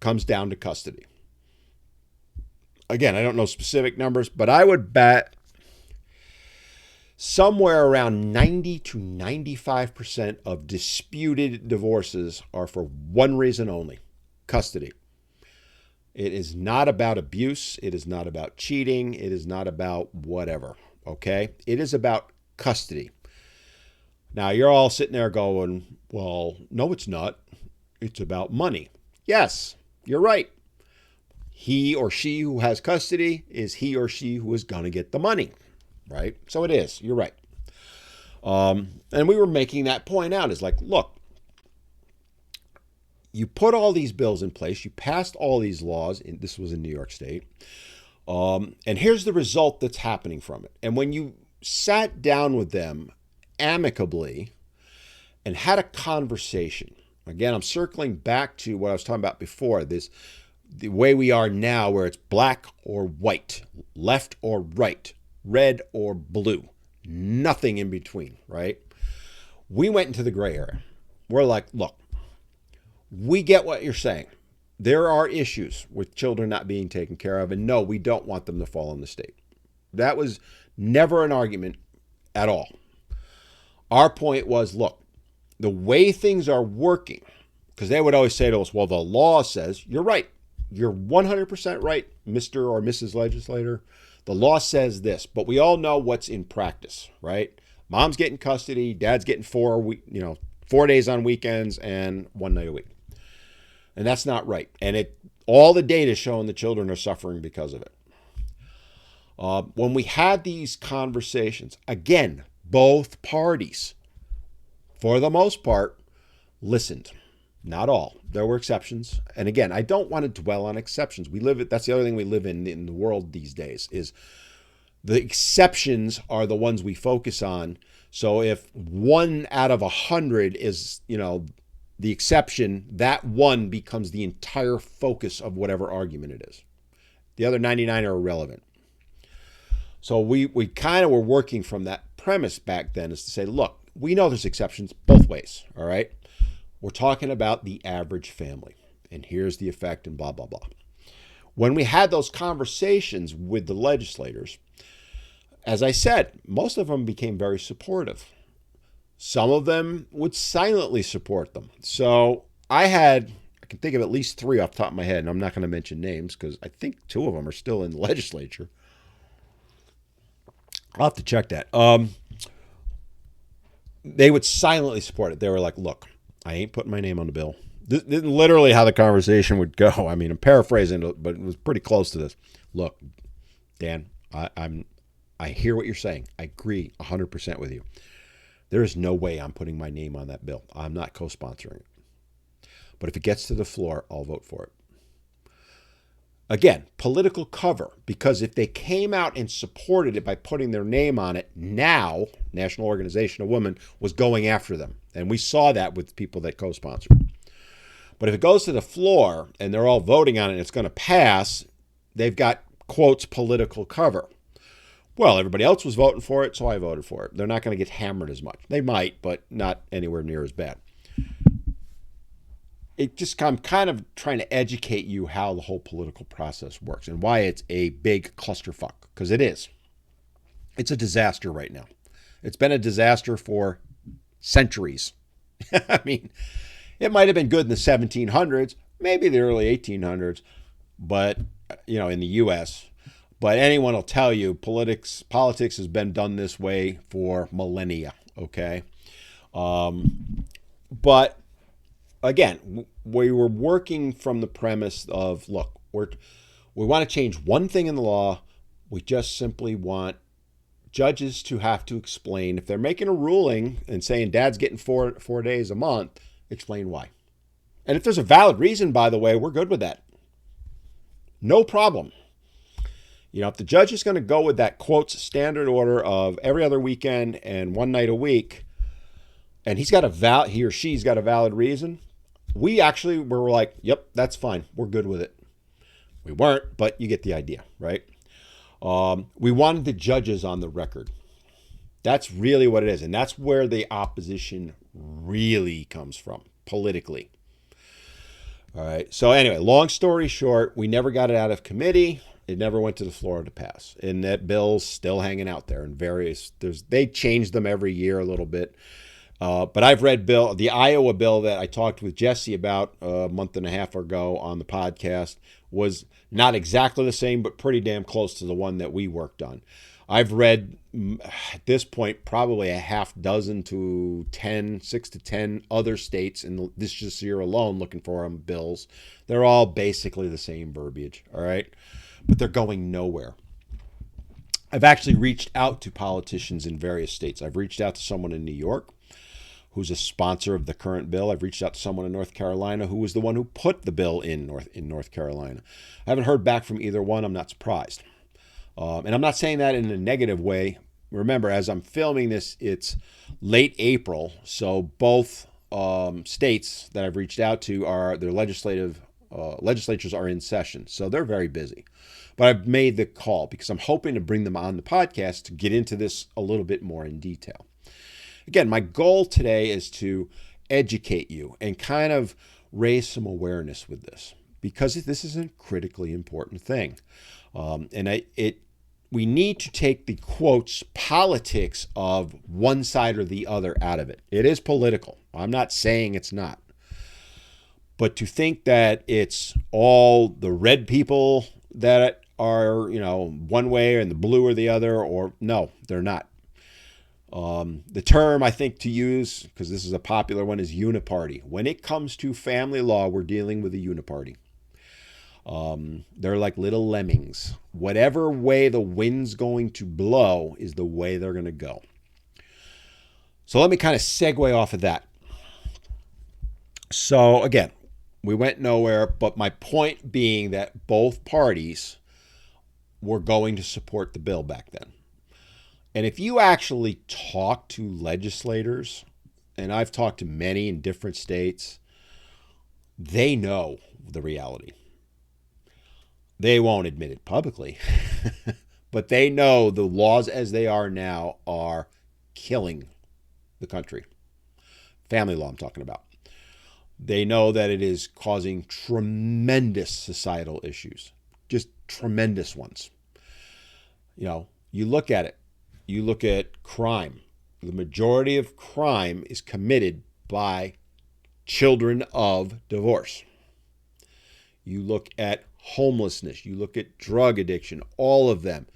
comes down to custody. Again, I don't know specific numbers, but I would bet somewhere around 90 to 95% of disputed divorces are for one reason only: custody. It is not about abuse. It is not about cheating. It is not about whatever, okay? It is about custody. Now, you're all sitting there going, well, no, it's not. It's about money. Yes, you're right. He or she who has custody is he or she who is going to get the money, right? So it is. You're right. And we were making that point out. It's like, look, You put all these bills in place. You passed all these laws. This was in New York State. And here's the result that's happening from it. And when you sat down with them amicably and had a conversation, again, I'm circling back to what I was talking about before, the way we are now, where it's black or white, left or right, red or blue, nothing in between, right? We went into the gray area. We're like, look, we get what you're saying. There are issues with children not being taken care of, and no, we don't want them to fall on the state. That was never an argument at all. Our point was, look, the way things are working, because they would always say to us, well, the law says, you're right. You're 100% right, Mr. or Mrs. Legislator. The law says this, but we all know what's in practice, right? Mom's getting custody, dad's getting 4 days on weekends and 1 night a week. And that's not right. And all the data is showing the children are suffering because of it. When we had these conversations, again, both parties, for the most part, listened. Not all. There were exceptions. And again, I don't want to dwell on exceptions. That's the other thing we live in the world these days, is the exceptions are the ones we focus on. So if 1 out of 100 is, the exception, that one becomes the entire focus of whatever argument it is. The other 99 are irrelevant. So we kind of were working from that premise back then, is to say, look, we know there's exceptions both ways, all right? We're talking about the average family, and here's the effect and blah, blah, blah. When we had those conversations with the legislators, as I said, most of them became very supportive. Some of them would silently support them. So I can think of at least 3 off the top of my head, and I'm not going to mention names because I think 2 of them are still in the legislature. I'll have to check that. They would silently support it. They were like, look, I ain't putting my name on the bill. This is literally how the conversation would go. I mean, I'm paraphrasing it, but it was pretty close to this. Look, Dan, I hear what you're saying. I agree 100% with you. There is no way I'm putting my name on that bill. I'm not co-sponsoring it. But if it gets to the floor, I'll vote for it. Again, political cover, because if they came out and supported it by putting their name on it, now National Organization of Women was going after them. And we saw that with people that co-sponsored. But if it goes to the floor and they're all voting on it and it's going to pass, they've got, quotes, political cover. Well, everybody else was voting for it, so I voted for it. They're not going to get hammered as much. They might, but not anywhere near as bad. I'm kind of trying to educate you how the whole political process works and why it's a big clusterfuck, because it is. It's a disaster right now. It's been a disaster for centuries. I mean, it might have been good in the 1700s, maybe the early 1800s, but, in the U.S., but anyone will tell you politics has been done this way for millennia, okay? But again, we were working from the premise of, look, we want to change one thing in the law. We just simply want judges to have to explain, if they're making a ruling and saying dad's getting 4 days a month, explain why. And if there's a valid reason, by the way, we're good with that. No problem. If the judge is going to go with that, quotes, standard order of every other weekend and 1 night a week, and he or she's got a valid reason, we actually were like, yep, that's fine. We're good with it. We weren't, but you get the idea, right? We wanted the judges on the record. That's really what it is. And that's where the opposition really comes from, politically. All right. So anyway, long story short, we never got it out of committee. It never went to the floor to pass. And that bill's still hanging out there in they change them every year a little bit. But I've read the Iowa bill that I talked with Jesse about a month and a half ago on the podcast was not exactly the same, but pretty damn close to the one that we worked on. I've read at this point probably a half dozen to 6 to 10 other states in this year alone looking for them bills. They're all basically the same verbiage, all right? But they're going nowhere. I've actually reached out to politicians in various states. I've reached out to someone in New York who's a sponsor of the current bill. I've reached out to someone in North Carolina who was the one who put the bill in North Carolina. I haven't heard back from either one. I'm not surprised. And I'm not saying that in a negative way. Remember, as I'm filming this, it's late April, so both states that I've reached out to their legislatures are in session, so they're very busy. But I've made the call because I'm hoping to bring them on the podcast to get into this a little bit more in detail. Again, my goal today is to educate you and kind of raise some awareness with this because this is a critically important thing. We need to take the quotes politics of one side or the other out of it. It is political. I'm not saying it's not. But to think that it's all the red people that are, one way and the blue or the other, or no, they're not. The term I think to use, because this is a popular one, is uniparty. When it comes to family law, we're dealing with a uniparty. They're like little lemmings. Whatever way the wind's going to blow is the way they're going to go. So let me kind of segue off of that. So again, we went nowhere, but my point being that both parties were going to support the bill back then. And if you actually talk to legislators, and I've talked to many in different states, they know the reality. They won't admit it publicly, but they know the laws as they are now are killing the country. Family law I'm talking about. They know that it is causing tremendous societal issues, just tremendous ones. You look at it. You look at crime. The majority of crime is committed by children of divorce. You look at homelessness. You look at drug addiction, all of them.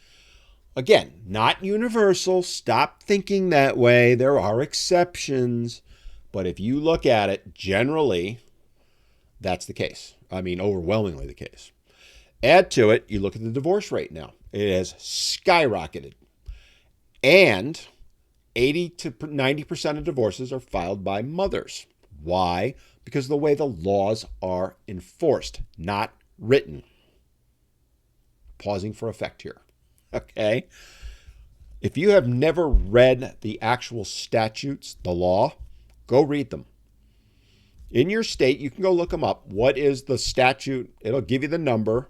Again, not universal. Stop thinking that way. There are exceptions. But if you look at it, generally, that's the case. I mean, overwhelmingly the case. Add to it, you look at the divorce rate now. It has skyrocketed. And 80 to 90% of divorces are filed by mothers. Why? Because of the way the laws are enforced, not written. Pausing for effect here. Okay? If you have never read the actual statutes, the law, go read them. In your state, you can go look them up. What is the statute? It'll give you the number,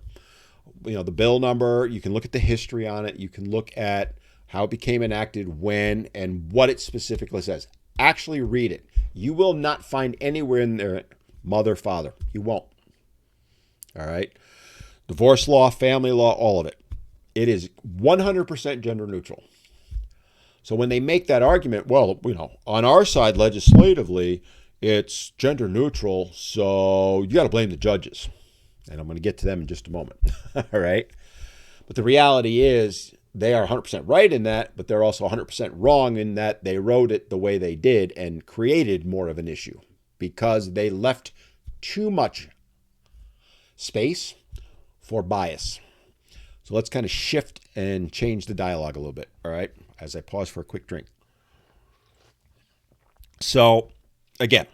the bill number. You can look at the history on it. You can look at how it became enacted, when, and what it specifically says. Actually read it. You will not find anywhere in there mother, father. You won't. All right? Divorce law, family law, all of it. It is 100% gender neutral. So when they make that argument, well, on our side legislatively, it's gender neutral, so you got to blame the judges. And I'm going to get to them in just a moment. All right? But the reality is they are 100% right in that, but they're also 100% wrong in that they wrote it the way they did and created more of an issue because they left too much space for bias. So let's kind of shift and change the dialogue a little bit, all right, as I pause for a quick drink. So, again,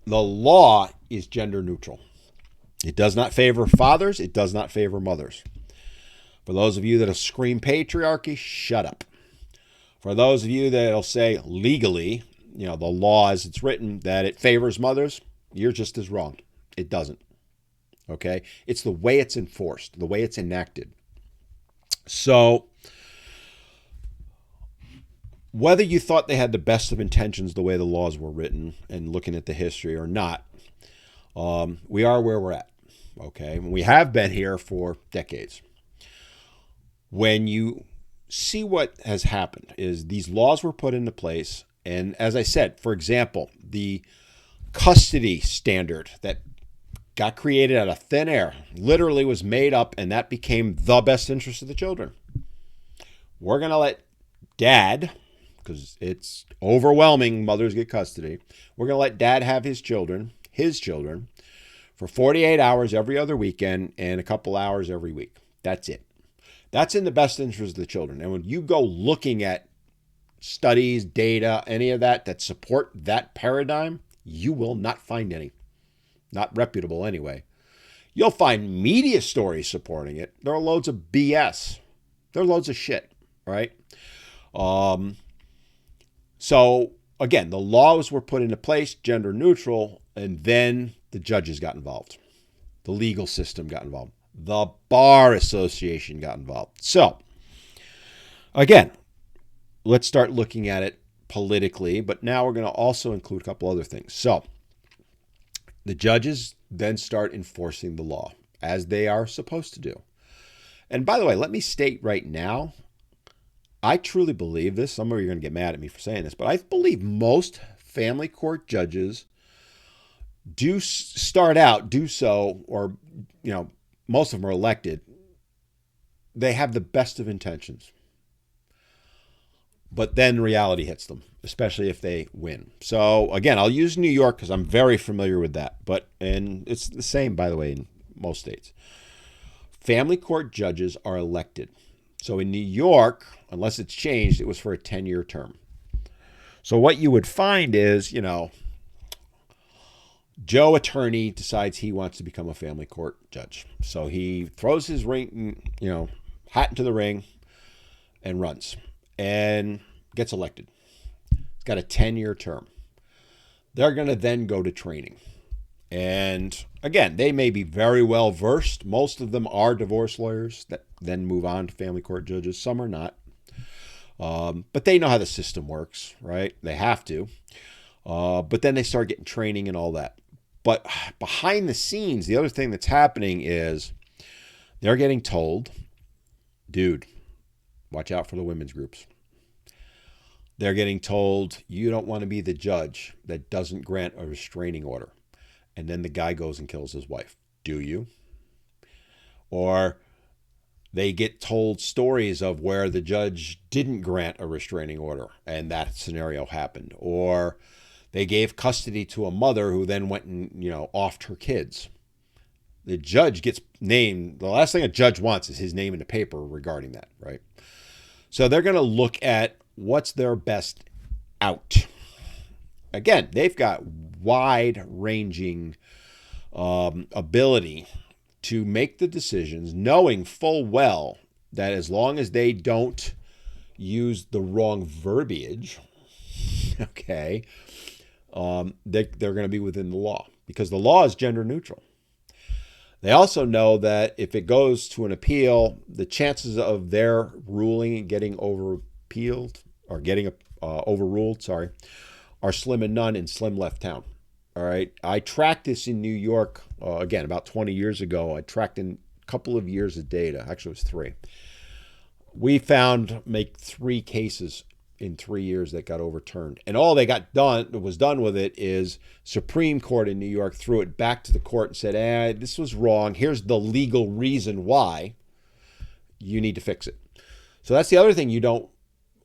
the law is gender neutral. It does not favor fathers. It does not favor mothers. For those of you that'll scream patriarchy, shut up. For those of you that'll say legally, the law as it's written, that it favors mothers, you're just as wrong. It doesn't. Okay? It's the way it's enforced, the way it's enacted. So, whether you thought they had the best of intentions the way the laws were written and looking at the history or not, we are where we're at. Okay? And we have been here for decades. When you see what has happened is these laws were put into place. And as I said, for example, the custody standard that got created out of thin air literally was made up, and that became the best interest of the children. We're going to let dad, because it's overwhelming, mothers get custody. We're going to let dad have his children, for 48 hours every other weekend and a couple hours every week. That's it. That's in the best interest of the children. And when you go looking at studies, data, any of that support that paradigm, you will not find any. Not reputable anyway. You'll find media stories supporting it. There are loads of BS. There are loads of shit, right? So again, the laws were put into place, gender neutral, and then the judges got involved. The legal system got involved. The Bar Association got involved. So again, let's start looking at it politically, but now we're going to also include a couple other things. So the judges then start enforcing the law as they are supposed to do. And by the way, let me state right now, I truly believe this. Some of you are going to get mad at me for saying this, but I believe most family court judges do so, or, most of them are elected. They have the best of intentions. But then reality hits them, especially if they win. So again, I'll use New York because I'm very familiar with that. And it's the same, by the way, in most states. Family court judges are elected. So in New York, unless it's changed, it was for a 10-year term. So what you would find is, Joe attorney decides he wants to become a family court judge. So he throws his hat into the ring and runs and gets elected. He's got a 10-year term. They're going to then go to training. And again, they may be very well versed. Most of them are divorce lawyers that then move on to family court judges. Some are not. But they know how the system works, right? They have to. But then they start getting training and all that. But behind the scenes, the other thing that's happening is they're getting told, dude, watch out for the women's groups. They're getting told, you don't want to be the judge that doesn't grant a restraining order. And then the guy goes and kills his wife. Do you? Or they get told stories of where the judge didn't grant a restraining order and that scenario happened. Or they gave custody to a mother who then went and, offed her kids. The judge gets named. The last thing a judge wants is his name in the paper regarding that, right? So they're going to look at what's their best out. Again, they've got wide-ranging ability to make the decisions, knowing full well that as long as they don't use the wrong verbiage, okay, they're going to be within the law because the law is gender neutral. They also know that if it goes to an appeal, the chances of their ruling getting overruled, are slim and none and slim left town. All right. I tracked this in New York, again, about 20 years ago. I tracked in a couple of years of data. Actually, it was 3. We found 3 cases in 3 years that got overturned. And all they was done with it is Supreme Court in New York threw it back to the court and said, this was wrong. Here's the legal reason why you need to fix it. So that's the other thing you don't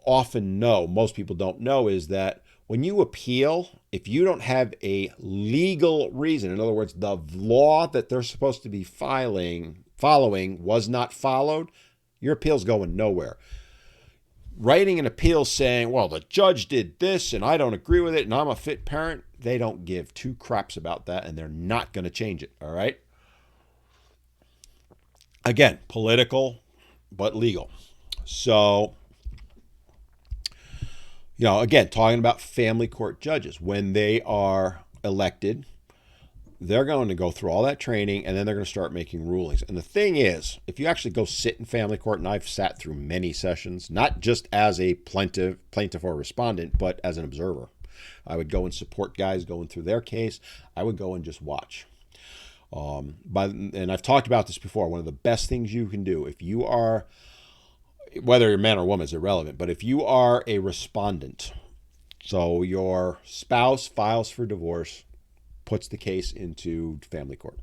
often know, most people don't know, is that when you appeal, if you don't have a legal reason, in other words, the law that they're supposed to be following was not followed, your appeal's going nowhere. Writing an appeal saying, well, the judge did this and I don't agree with it and I'm a fit parent, they don't give 2 craps about that and they're not going to change it, all right? Again, political, but legal. So, again, talking about family court judges, when they are elected, they're going to go through all that training and then they're going to start making rulings. And the thing is, if you actually go sit in family court, and I've sat through many sessions, not just as a plaintiff or respondent, but as an observer. I would go and support guys going through their case. I would go and just watch. And I've talked about this before. One of the best things you can do, if you are, whether you're man or woman is irrelevant, but if you are a respondent, so your spouse files for divorce, puts the case into family court.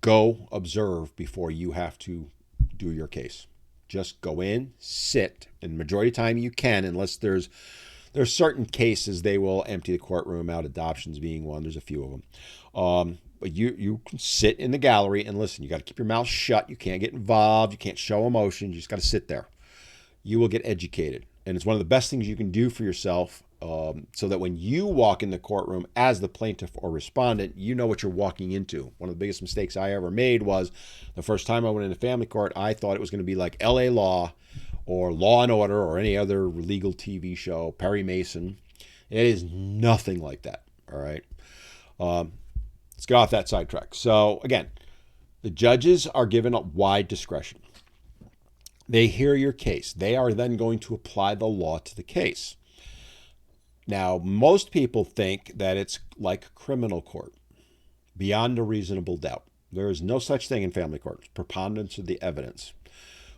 Go observe before you have to do your case. Just go in, sit, and majority of the time you can, unless there's certain cases they will empty the courtroom out, adoptions being one. There's a few of them. But you can sit in the gallery and listen. You got to keep your mouth shut. You can't get involved. You can't show emotion. You just got to sit there. you will get educated. And it's one of the best things you can do for yourself, so that when you walk in the courtroom as the plaintiff or respondent, you know what you're walking into. One of the biggest mistakes I ever made was the first time I went into family court, I thought it was going to be like LA Law or Law and Order or any other legal TV show, Perry Mason. It is nothing like that. All right. Let's get off that sidetrack. So again, the judges are given a wide discretion. They hear your case. They are then going to apply the law to the case. Now, most people think that it's like criminal court, beyond a reasonable doubt. There is no such thing in family court. It's preponderance of the evidence,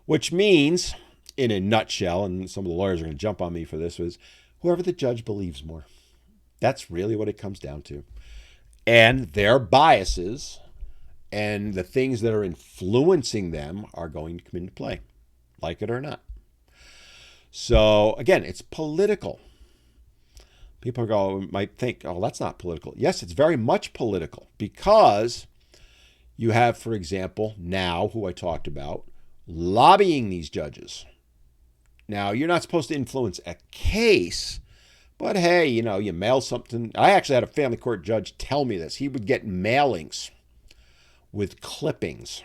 which means, in a nutshell, and some of the lawyers are going to jump on me for this, is whoever the judge believes more. That's really what it comes down to. And their biases and the things that are influencing them are going to come into play, like it or not. So again, it's political. People might think, oh, that's not political. Yes, it's very much political, because you have, for example, now, who I talked about, lobbying these judges. Now, you're not supposed to influence a case, but hey, you mail something. I actually had a family court judge tell me this. He would get mailings with clippings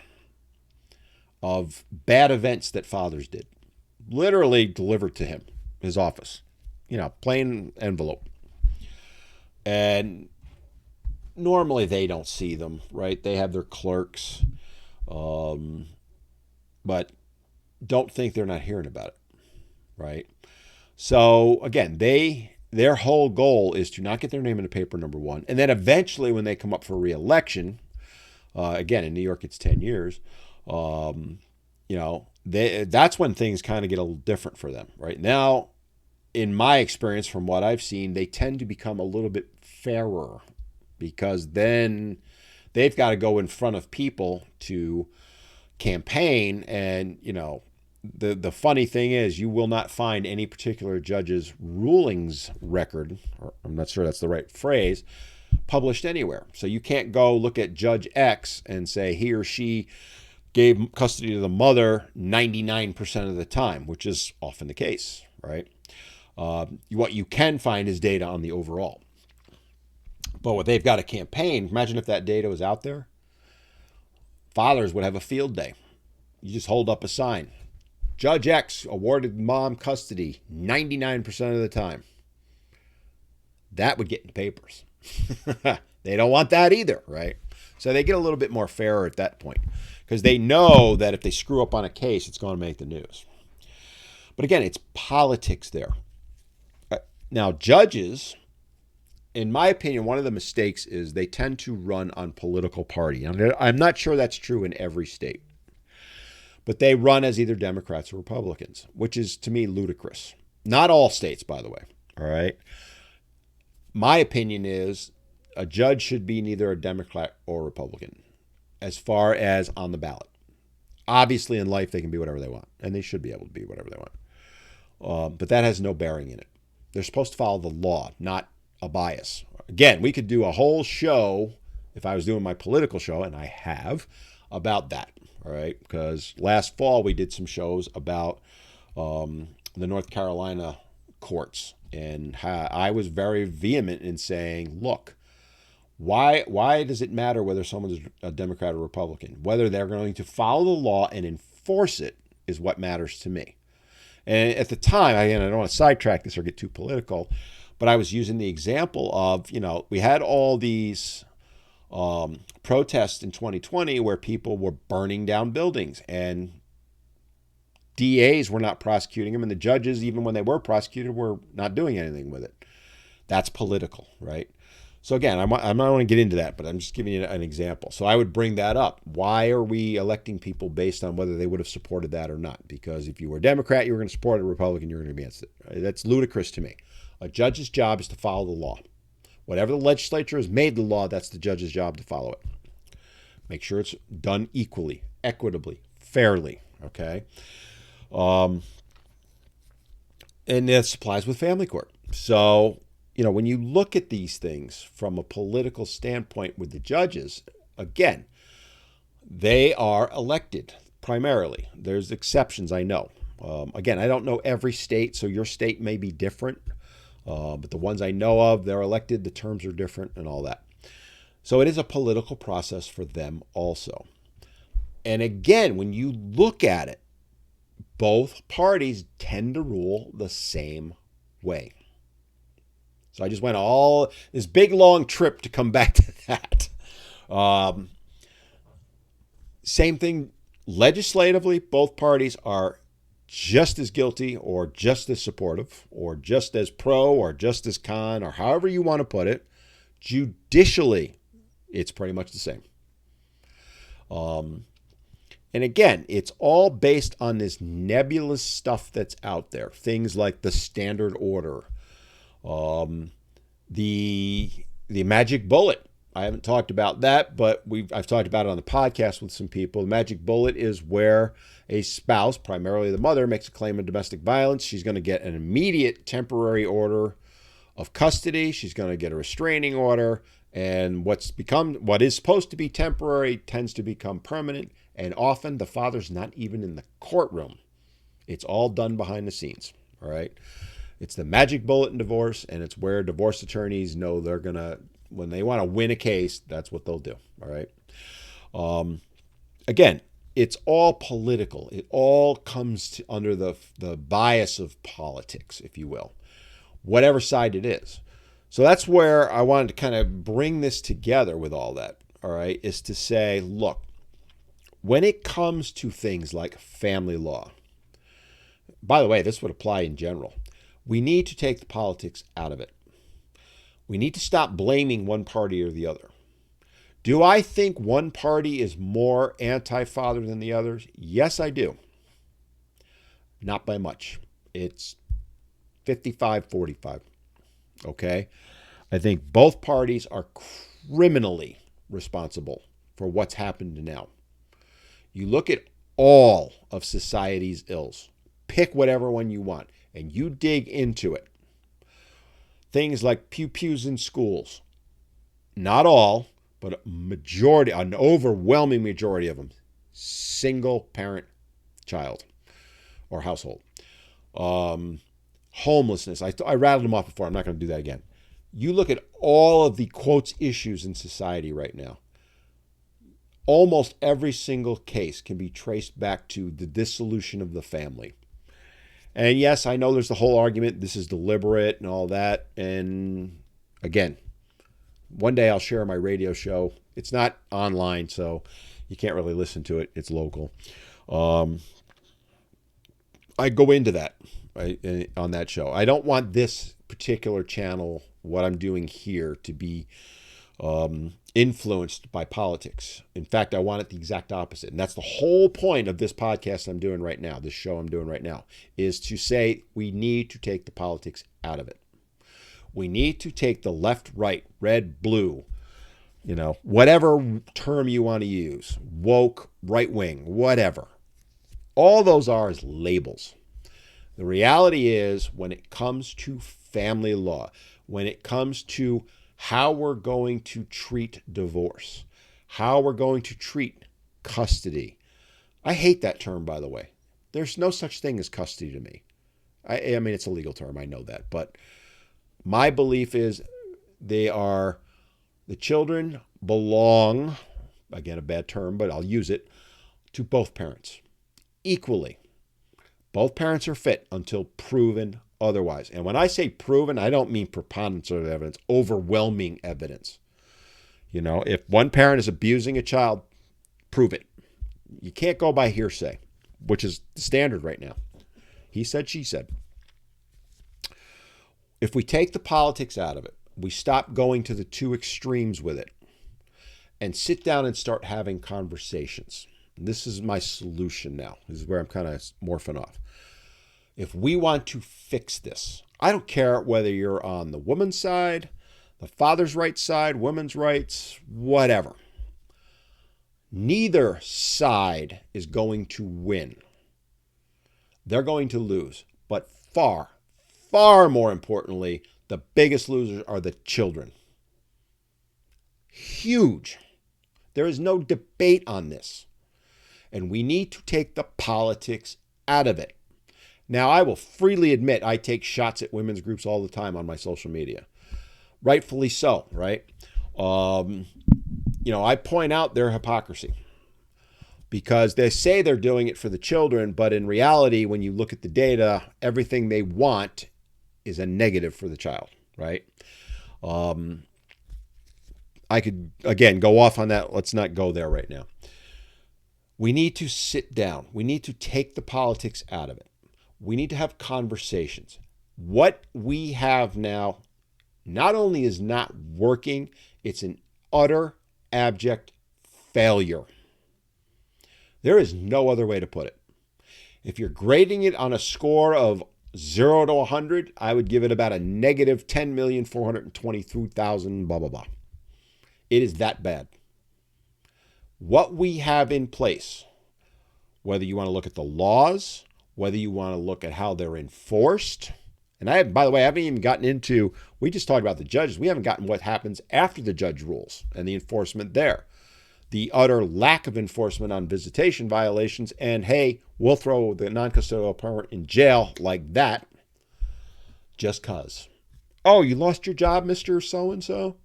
of bad events that fathers did, literally delivered to him, his office, plain envelope. And normally they don't see them, right? They have their clerks, but don't think they're not hearing about it, right? So again, their whole goal is to not get their name in the paper, number one. And then eventually when they come up for re-election, again, in New York, it's 10 years, that's when things kind of get a little different for them. Right now, in my experience, from what I've seen, they tend to become a little bit fairer, because then they've got to go in front of people to campaign. And, the funny thing is, you will not find any particular judge's rulings record, or I'm not sure that's the right phrase, published anywhere. So you can't go look at Judge X and say he or she gave custody to the mother 99% of the time, which is often the case, right? What you can find is data on the overall. But what they've got a campaign, imagine if that data was out there, fathers would have a field day. You just hold up a sign. Judge X awarded mom custody 99% of the time. That would get in the papers. They don't want that either, right? So they get a little bit more fairer at that point, because they know that if they screw up on a case, it's going to make the news. But again, it's politics there. Now, judges, in my opinion, one of the mistakes is they tend to run on political party. I'm not sure that's true in every state, but they run as either Democrats or Republicans, which is, to me, ludicrous. Not all states, by the way, all right? My opinion is a judge should be neither a Democrat or Republican as far as on the ballot. Obviously, in life, they can be whatever they want, and they should be able to be whatever they want. But that has no bearing in it. They're supposed to follow the law, not a bias. Again, we could do a whole show, if I was doing my political show, and I have, about that, all right? Because last fall, we did some shows about the North Carolina courts, and I was very vehement in saying, look, why does it matter whether someone's a Democrat or Republican? Whether they're going to follow the law and enforce it is what matters to me. And at the time, I don't want to sidetrack this or get too political, but I was using the example of, we had all these protests in 2020 where people were burning down buildings, and DAs were not prosecuting them, and the judges, even when they were prosecuted, were not doing anything with it. That's political, right? So again, I'm not going to get into that, but I'm just giving you an example. So I would bring that up. Why are we electing people based on whether they would have supported that or not? Because if you were a Democrat, you were going to support it. A Republican, you were going to be against it. Right? That's ludicrous to me. A judge's job is to follow the law. Whatever the legislature has made the law, that's the judge's job to follow it. Make sure it's done equally, equitably, fairly, okay? And this applies with family court. So, when you look at these things from a political standpoint with the judges, again, they are elected primarily. There's exceptions, I know. Again, I don't know every state, so your state may be different. But the ones I know of, they're elected, the terms are different and all that. So it is a political process for them also. And again, when you look at it, both parties tend to rule the same way. So I just went all this big long trip to come back to that. Same thing legislatively, both parties are just as guilty or just as supportive or just as pro or just as con or however you want to put it. Judicially, it's pretty much the same. And again, it's all based on this nebulous stuff that's out there. Things like the standard order, the magic bullet. I haven't talked about that, but I've talked about it on the podcast with some people. The magic bullet is where a spouse, primarily the mother, makes a claim of domestic violence. She's going to get an immediate temporary order of custody. She's going to get a restraining order. And what is supposed to be temporary tends to become permanent. And often the father's not even in the courtroom. It's all done behind the scenes. All right. It's the magic bullet in divorce, and it's where divorce attorneys know they're going to, when they want to win a case, that's what they'll do. All right. Again, it's all political. It all comes under the bias of politics, if you will, whatever side it is. So that's where I wanted to kind of bring this together with all that, all right, is to say, look, when it comes to things like family law, by the way, this would apply in general, we need to take the politics out of it. We need to stop blaming one party or the other. Do I think one party is more anti-father than the others? Yes, I do. Not by much. It's 55-45. Okay? I think both parties are criminally responsible for what's happened now. You look at all of society's ills. Pick whatever one you want, and you dig into it. Things like pew-pews in schools. Not all, but a majority, an overwhelming majority of them, single-parent child or household. Homelessness. I rattled them off before. I'm not going to do that again. You look at all of the quotes issues in society right now. Almost every single case can be traced back to the dissolution of the family. And yes, I know there's the whole argument, this is deliberate and all that. And again, one day I'll share my radio show. It's not online, so you can't really listen to it. It's local. I go into that right, on that show. I don't want this particular channel, what I'm doing here, to be influenced by politics. In fact, I want it the exact opposite. And that's the whole point of this podcast I'm doing right now, this show I'm doing right now, is to say we need to take the politics out of it. We need to take the left, right, red, blue, whatever term you want to use, woke, right wing, whatever. All those are is labels. The reality is when it comes to family law, when it comes to how we're going to treat divorce, how we're going to treat custody. I hate that term, by the way. There's no such thing as custody to me. I mean, it's a legal term. I know that. But my belief is the children belong, again, a bad term, but I'll use it, to both parents equally. Both parents are fit until proven otherwise. And when I say proven, I don't mean preponderance of evidence, overwhelming evidence. If one parent is abusing a child, prove it. You can't go by hearsay, which is the standard right now. He said, she said. If we take the politics out of it, we stop going to the two extremes with it and sit down and start having conversations. This is my solution now. This is where I'm kind of morphing off. If we want to fix this, I don't care whether you're on the woman's side, the father's rights side, women's rights, whatever. Neither side is going to win. They're going to lose. But far, far more importantly, the biggest losers are the children. Huge. There is no debate on this. And we need to take the politics out of it. Now, I will freely admit I take shots at women's groups all the time on my social media. Rightfully so, right? I point out their hypocrisy because they say they're doing it for the children, but in reality, when you look at the data, everything they want is a negative for the child, right? I could, again, go off on that. Let's not go there right now. We need to sit down. We need to take the politics out of it. We need to have conversations. What we have now not only is not working, it's an utter, abject failure. There is no other way to put it. If you're grading it on a score of 0 to 100, I would give it about a negative 10,422,000, blah, blah, blah. It is that bad. What we have in place, whether you want to look at the laws, whether you want to look at how they're enforced, and by the way, I haven't even gotten into, we just talked about the judges. We haven't gotten what happens after the judge rules and the enforcement there. The utter lack of enforcement on visitation violations, and hey, we'll throw the non-custodial parent in jail like that just cause. Oh, you lost your job, Mr. So-and-so?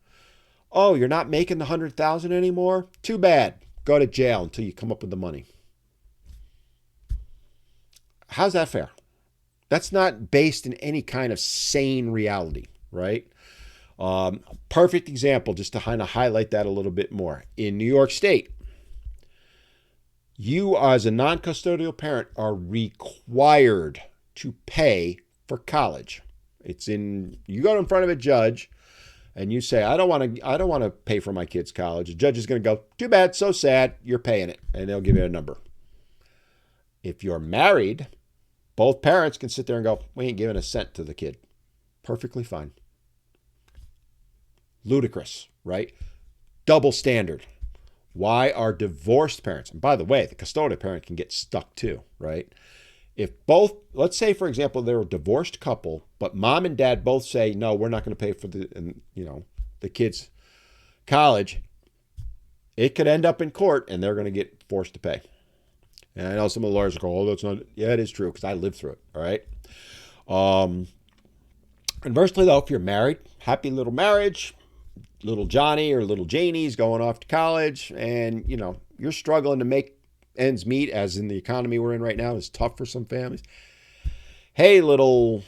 Oh, you're not making the $100,000 anymore? Too bad. Go to jail until you come up with the money. How's that fair? That's not based in any kind of sane reality, right? Perfect example, just to kind of highlight that a little bit more. In New York State, you as a non-custodial parent are required to pay for college. You go in front of a judge and you say, I don't want to pay for my kid's college. The judge is going to go, too bad, so sad, you're paying it. And they'll give you a number. If you're married, both parents can sit there and go, we ain't giving a cent to the kid. Perfectly fine. Ludicrous, right? Double standard. Why are divorced parents, and by the way, the custodial parent can get stuck too, right? If both, let's say, for example, they're a divorced couple, but mom and dad both say, no, we're not going to pay for the kids' college, it could end up in court and they're going to get forced to pay. And I know some of the lawyers go, oh, that's not, yeah, it is true because I lived through it, all right? Conversely, though, if you're married, happy little marriage, little Johnny or little Janie's going off to college, and, you're struggling to make ends meet, as in the economy we're in right now is tough for some families. Hey, little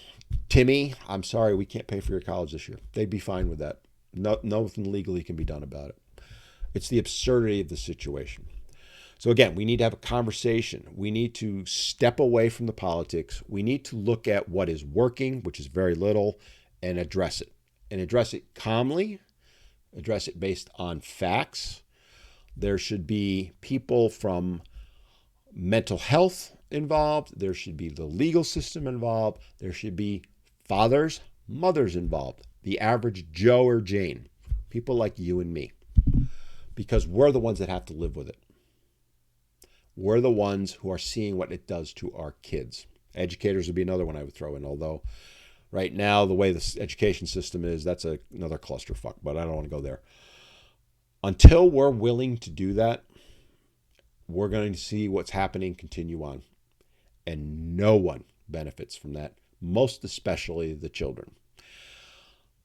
Timmy, I'm sorry, we can't pay for your college this year. They'd be fine with that. Nothing legally can be done about it. It's the absurdity of the situation. So again, we need to have a conversation. We need to step away from the politics. We need to look at what is working, which is very little, and address it. And address it calmly, address it based on facts. There should be people from mental health involved. There should be the legal system involved. There should be fathers, mothers involved. The average Joe or Jane. People like you and me. Because we're the ones that have to live with it. We're the ones who are seeing what it does to our kids. Educators would be another one I would throw in, although right now the way the education system is, that's another clusterfuck, but I don't want to go there. Until we're willing to do that, we're going to see what's happening continue on. And no one benefits from that, most especially the children.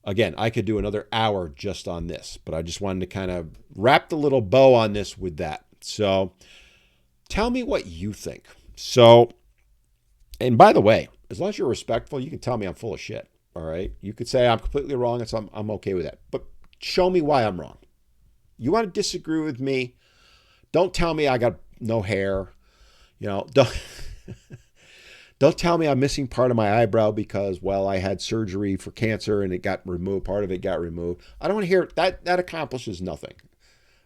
Again, I could do another hour just on this, but I just wanted to kind of wrap the little bow on this with that. So tell me what you think. So, and by the way, as long as you're respectful, you can tell me I'm full of shit. All right. You could say I'm completely wrong, and so I'm okay with that. But show me why I'm wrong. You want to disagree with me? Don't tell me I got no hair. Don't tell me I'm missing part of my eyebrow because, well, I had surgery for cancer and it got removed. Part of it got removed. I don't want to hear it. That accomplishes nothing.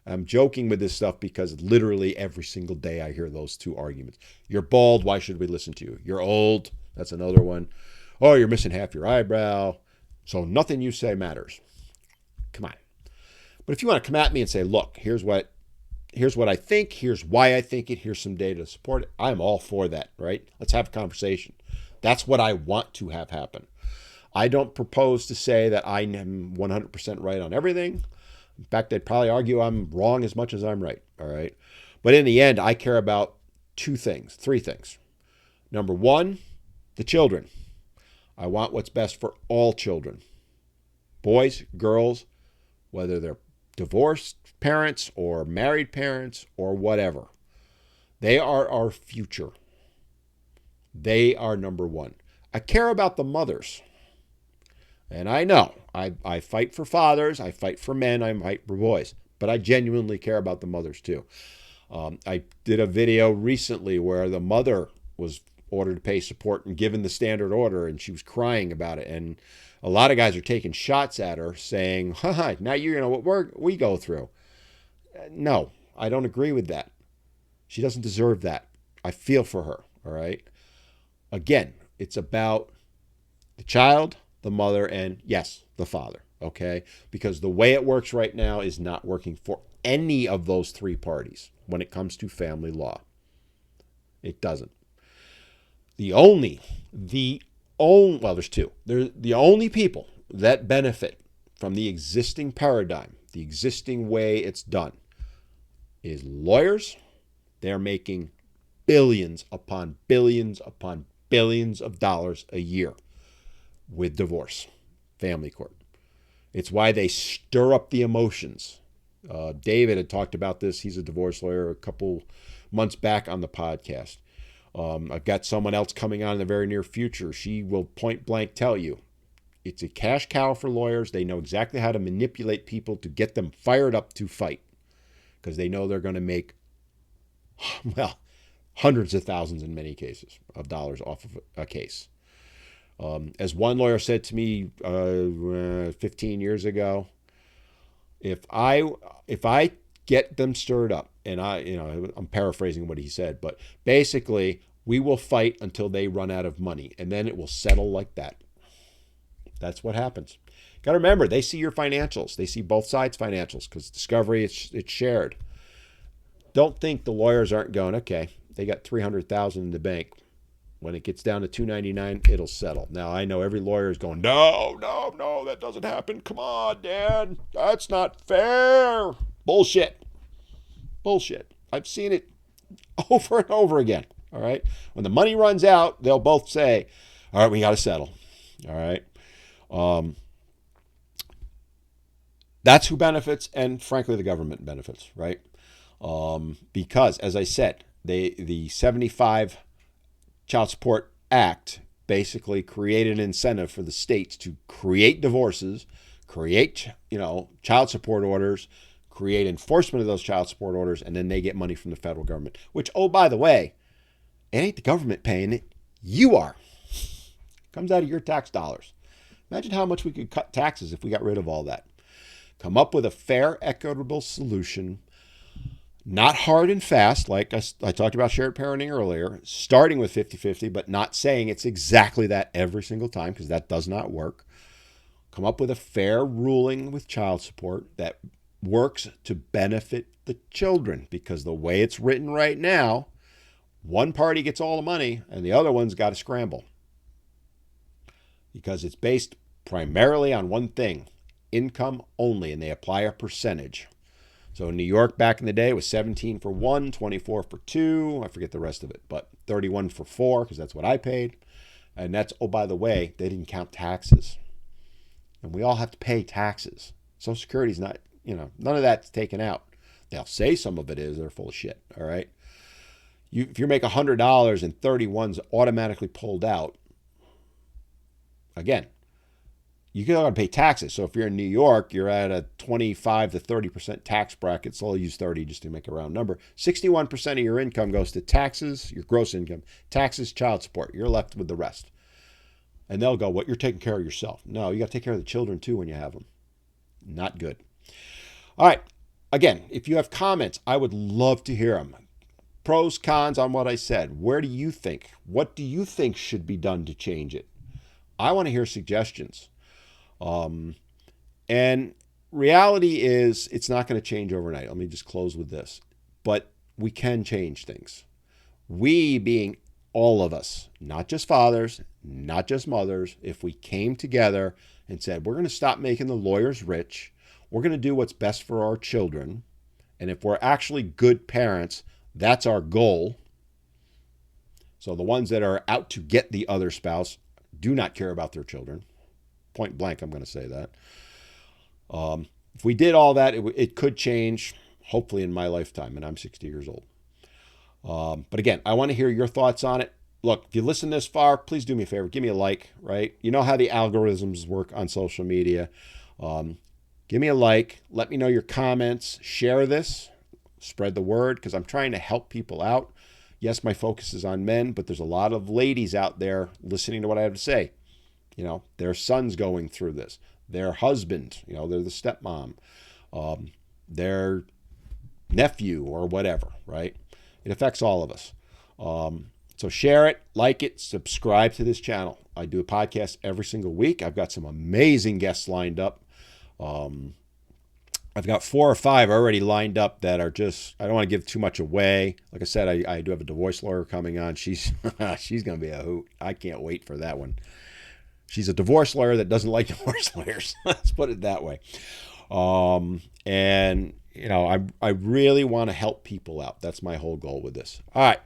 I'm joking with this stuff because literally every single day I hear those two arguments. You're bald. Why should we listen to you? You're old. That's another one. Oh, you're missing half your eyebrow. So nothing you say matters. Come on. But if you want to come at me and say, look, here's what I think. Here's why I think it. Here's some data to support it. I'm all for that, right? Let's have a conversation. That's what I want to have happen. I don't propose to say that I am 100% right on everything. In fact, I'd probably argue I'm wrong as much as I'm right, all right? But in the end, I care about three things. Number one, the children. I want what's best for all children. Boys, girls, whether they're divorced parents or married parents or whatever. They are our future. They are number one. I care about the mothers. And I know I fight for fathers, I fight for men, I fight for boys. But I genuinely care about the mothers too. I did a video recently where the mother was ordered to pay support and given the standard order, and she was crying about it. And a lot of guys are taking shots at her saying, haha, now you know what we go through. No, I don't agree with that. She doesn't deserve that. I feel for her, all right? Again, it's about the child, the mother, and yes, the father, okay? Because the way it works right now is not working for any of those three parties when it comes to family law. It doesn't. Well, there's two. They're the only people that benefit from the existing paradigm, the existing way it's done, is lawyers. They're making billions upon billions upon billions of dollars a year with divorce, family court. It's why they stir up the emotions. David had talked about this. He's a divorce lawyer a couple months back on the podcast. I've got someone else coming on in the very near future. She will point blank tell you it's a cash cow for lawyers. They know exactly how to manipulate people to get them fired up to fight because they know they're going to make, well, hundreds of thousands in many cases of dollars off of a case. As one lawyer said to me 15 years ago, if I get them stirred up, and I'm paraphrasing what he said, but basically we will fight until they run out of money, and then it will settle like that. That's what happens. Got to remember, they see your financials. They see both sides' financials because Discovery, it's shared. Don't think the lawyers aren't going, okay, they got $300,000 in the bank. When it gets down to $299, it'll settle. Now, I know every lawyer is going, no, that doesn't happen. Come on, Dan. That's not fair. Bullshit. I've seen it over and over again. All right. When the money runs out, they'll both say, all right, we got to settle. All right. That's who benefits, and frankly, the government benefits, right? Because, as I said, the 75 Child Support Act basically created an incentive for the states to create divorces, create, child support orders, create enforcement of those child support orders, and then they get money from the federal government, which, oh, by the way, it ain't the government paying it. You are. It comes out of your tax dollars. Imagine how much we could cut taxes if we got rid of all that. Come up with a fair, equitable solution. Not hard and fast, like I talked about shared parenting earlier, starting with 50-50, but not saying it's exactly that every single time because that does not work. Come up with a fair ruling with child support that works to benefit the children because the way it's written right now, one party gets all the money and the other one's got to scramble because it's based primarily on one thing, income only, and they apply a percentage. So in New York back in the day, it was 17 for one, 24 for two. I forget the rest of it, but 31 for four because that's what I paid. And that's, oh, by the way, they didn't count taxes. And we all have to pay taxes. Social Security's not, none of that's taken out. They'll say some of it is. They're full of shit, all right? If you make $100 and 31's automatically pulled out, again, you got to pay taxes. So if you're in New York, you're at a 25 to 30% tax bracket. So I'll use 30 just to make a round number. 61% of your income goes to taxes, your gross income, taxes, child support. You're left with the rest. And they'll go, what, you're taking care of yourself. No, you got to take care of the children too when you have them. Not good. All right. Again, if you have comments, I would love to hear them. Pros, cons on what I said. Where do you think? What do you think should be done to change it? I want to hear suggestions. And reality is it's not going to change overnight. Let me just close with this. But we can change things. We being all of us, not just fathers, not just mothers, if we came together and said, we're going to stop making the lawyers rich. We're going to do what's best for our children. And if we're actually good parents, that's our goal. So the ones that are out to get the other spouse do not care about their children. Point blank, I'm going to say that. If we did all that, it could change, hopefully in my lifetime, and I'm 60 years old. But again, I want to hear your thoughts on it. Look, if you listen this far, please do me a favor. Give me a like, right? You know how the algorithms work on social media. Give me a like. Let me know your comments. Share this. Spread the word, because I'm trying to help people out. Yes, my focus is on men, but there's a lot of ladies out there listening to what I have to say. You know, their son's going through this. Their husband, you know, they're the stepmom. Their nephew or whatever, right? It affects all of us. So share it, like it, subscribe to this channel. I do a podcast every single week. I've got some amazing guests lined up. I've got 4 or 5 already lined up that are just, I don't want to give too much away. Like I said, I do have a divorce lawyer coming on. She's going to be a hoot. I can't wait for that one. She's a divorce lawyer that doesn't like divorce lawyers. Let's put it that way. And, you know, I really want to help people out. That's my whole goal with this. All right.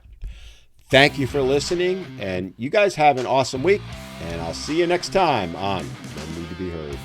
Thank you for listening. And you guys have an awesome week. And I'll see you next time on Men Need to Be Heard.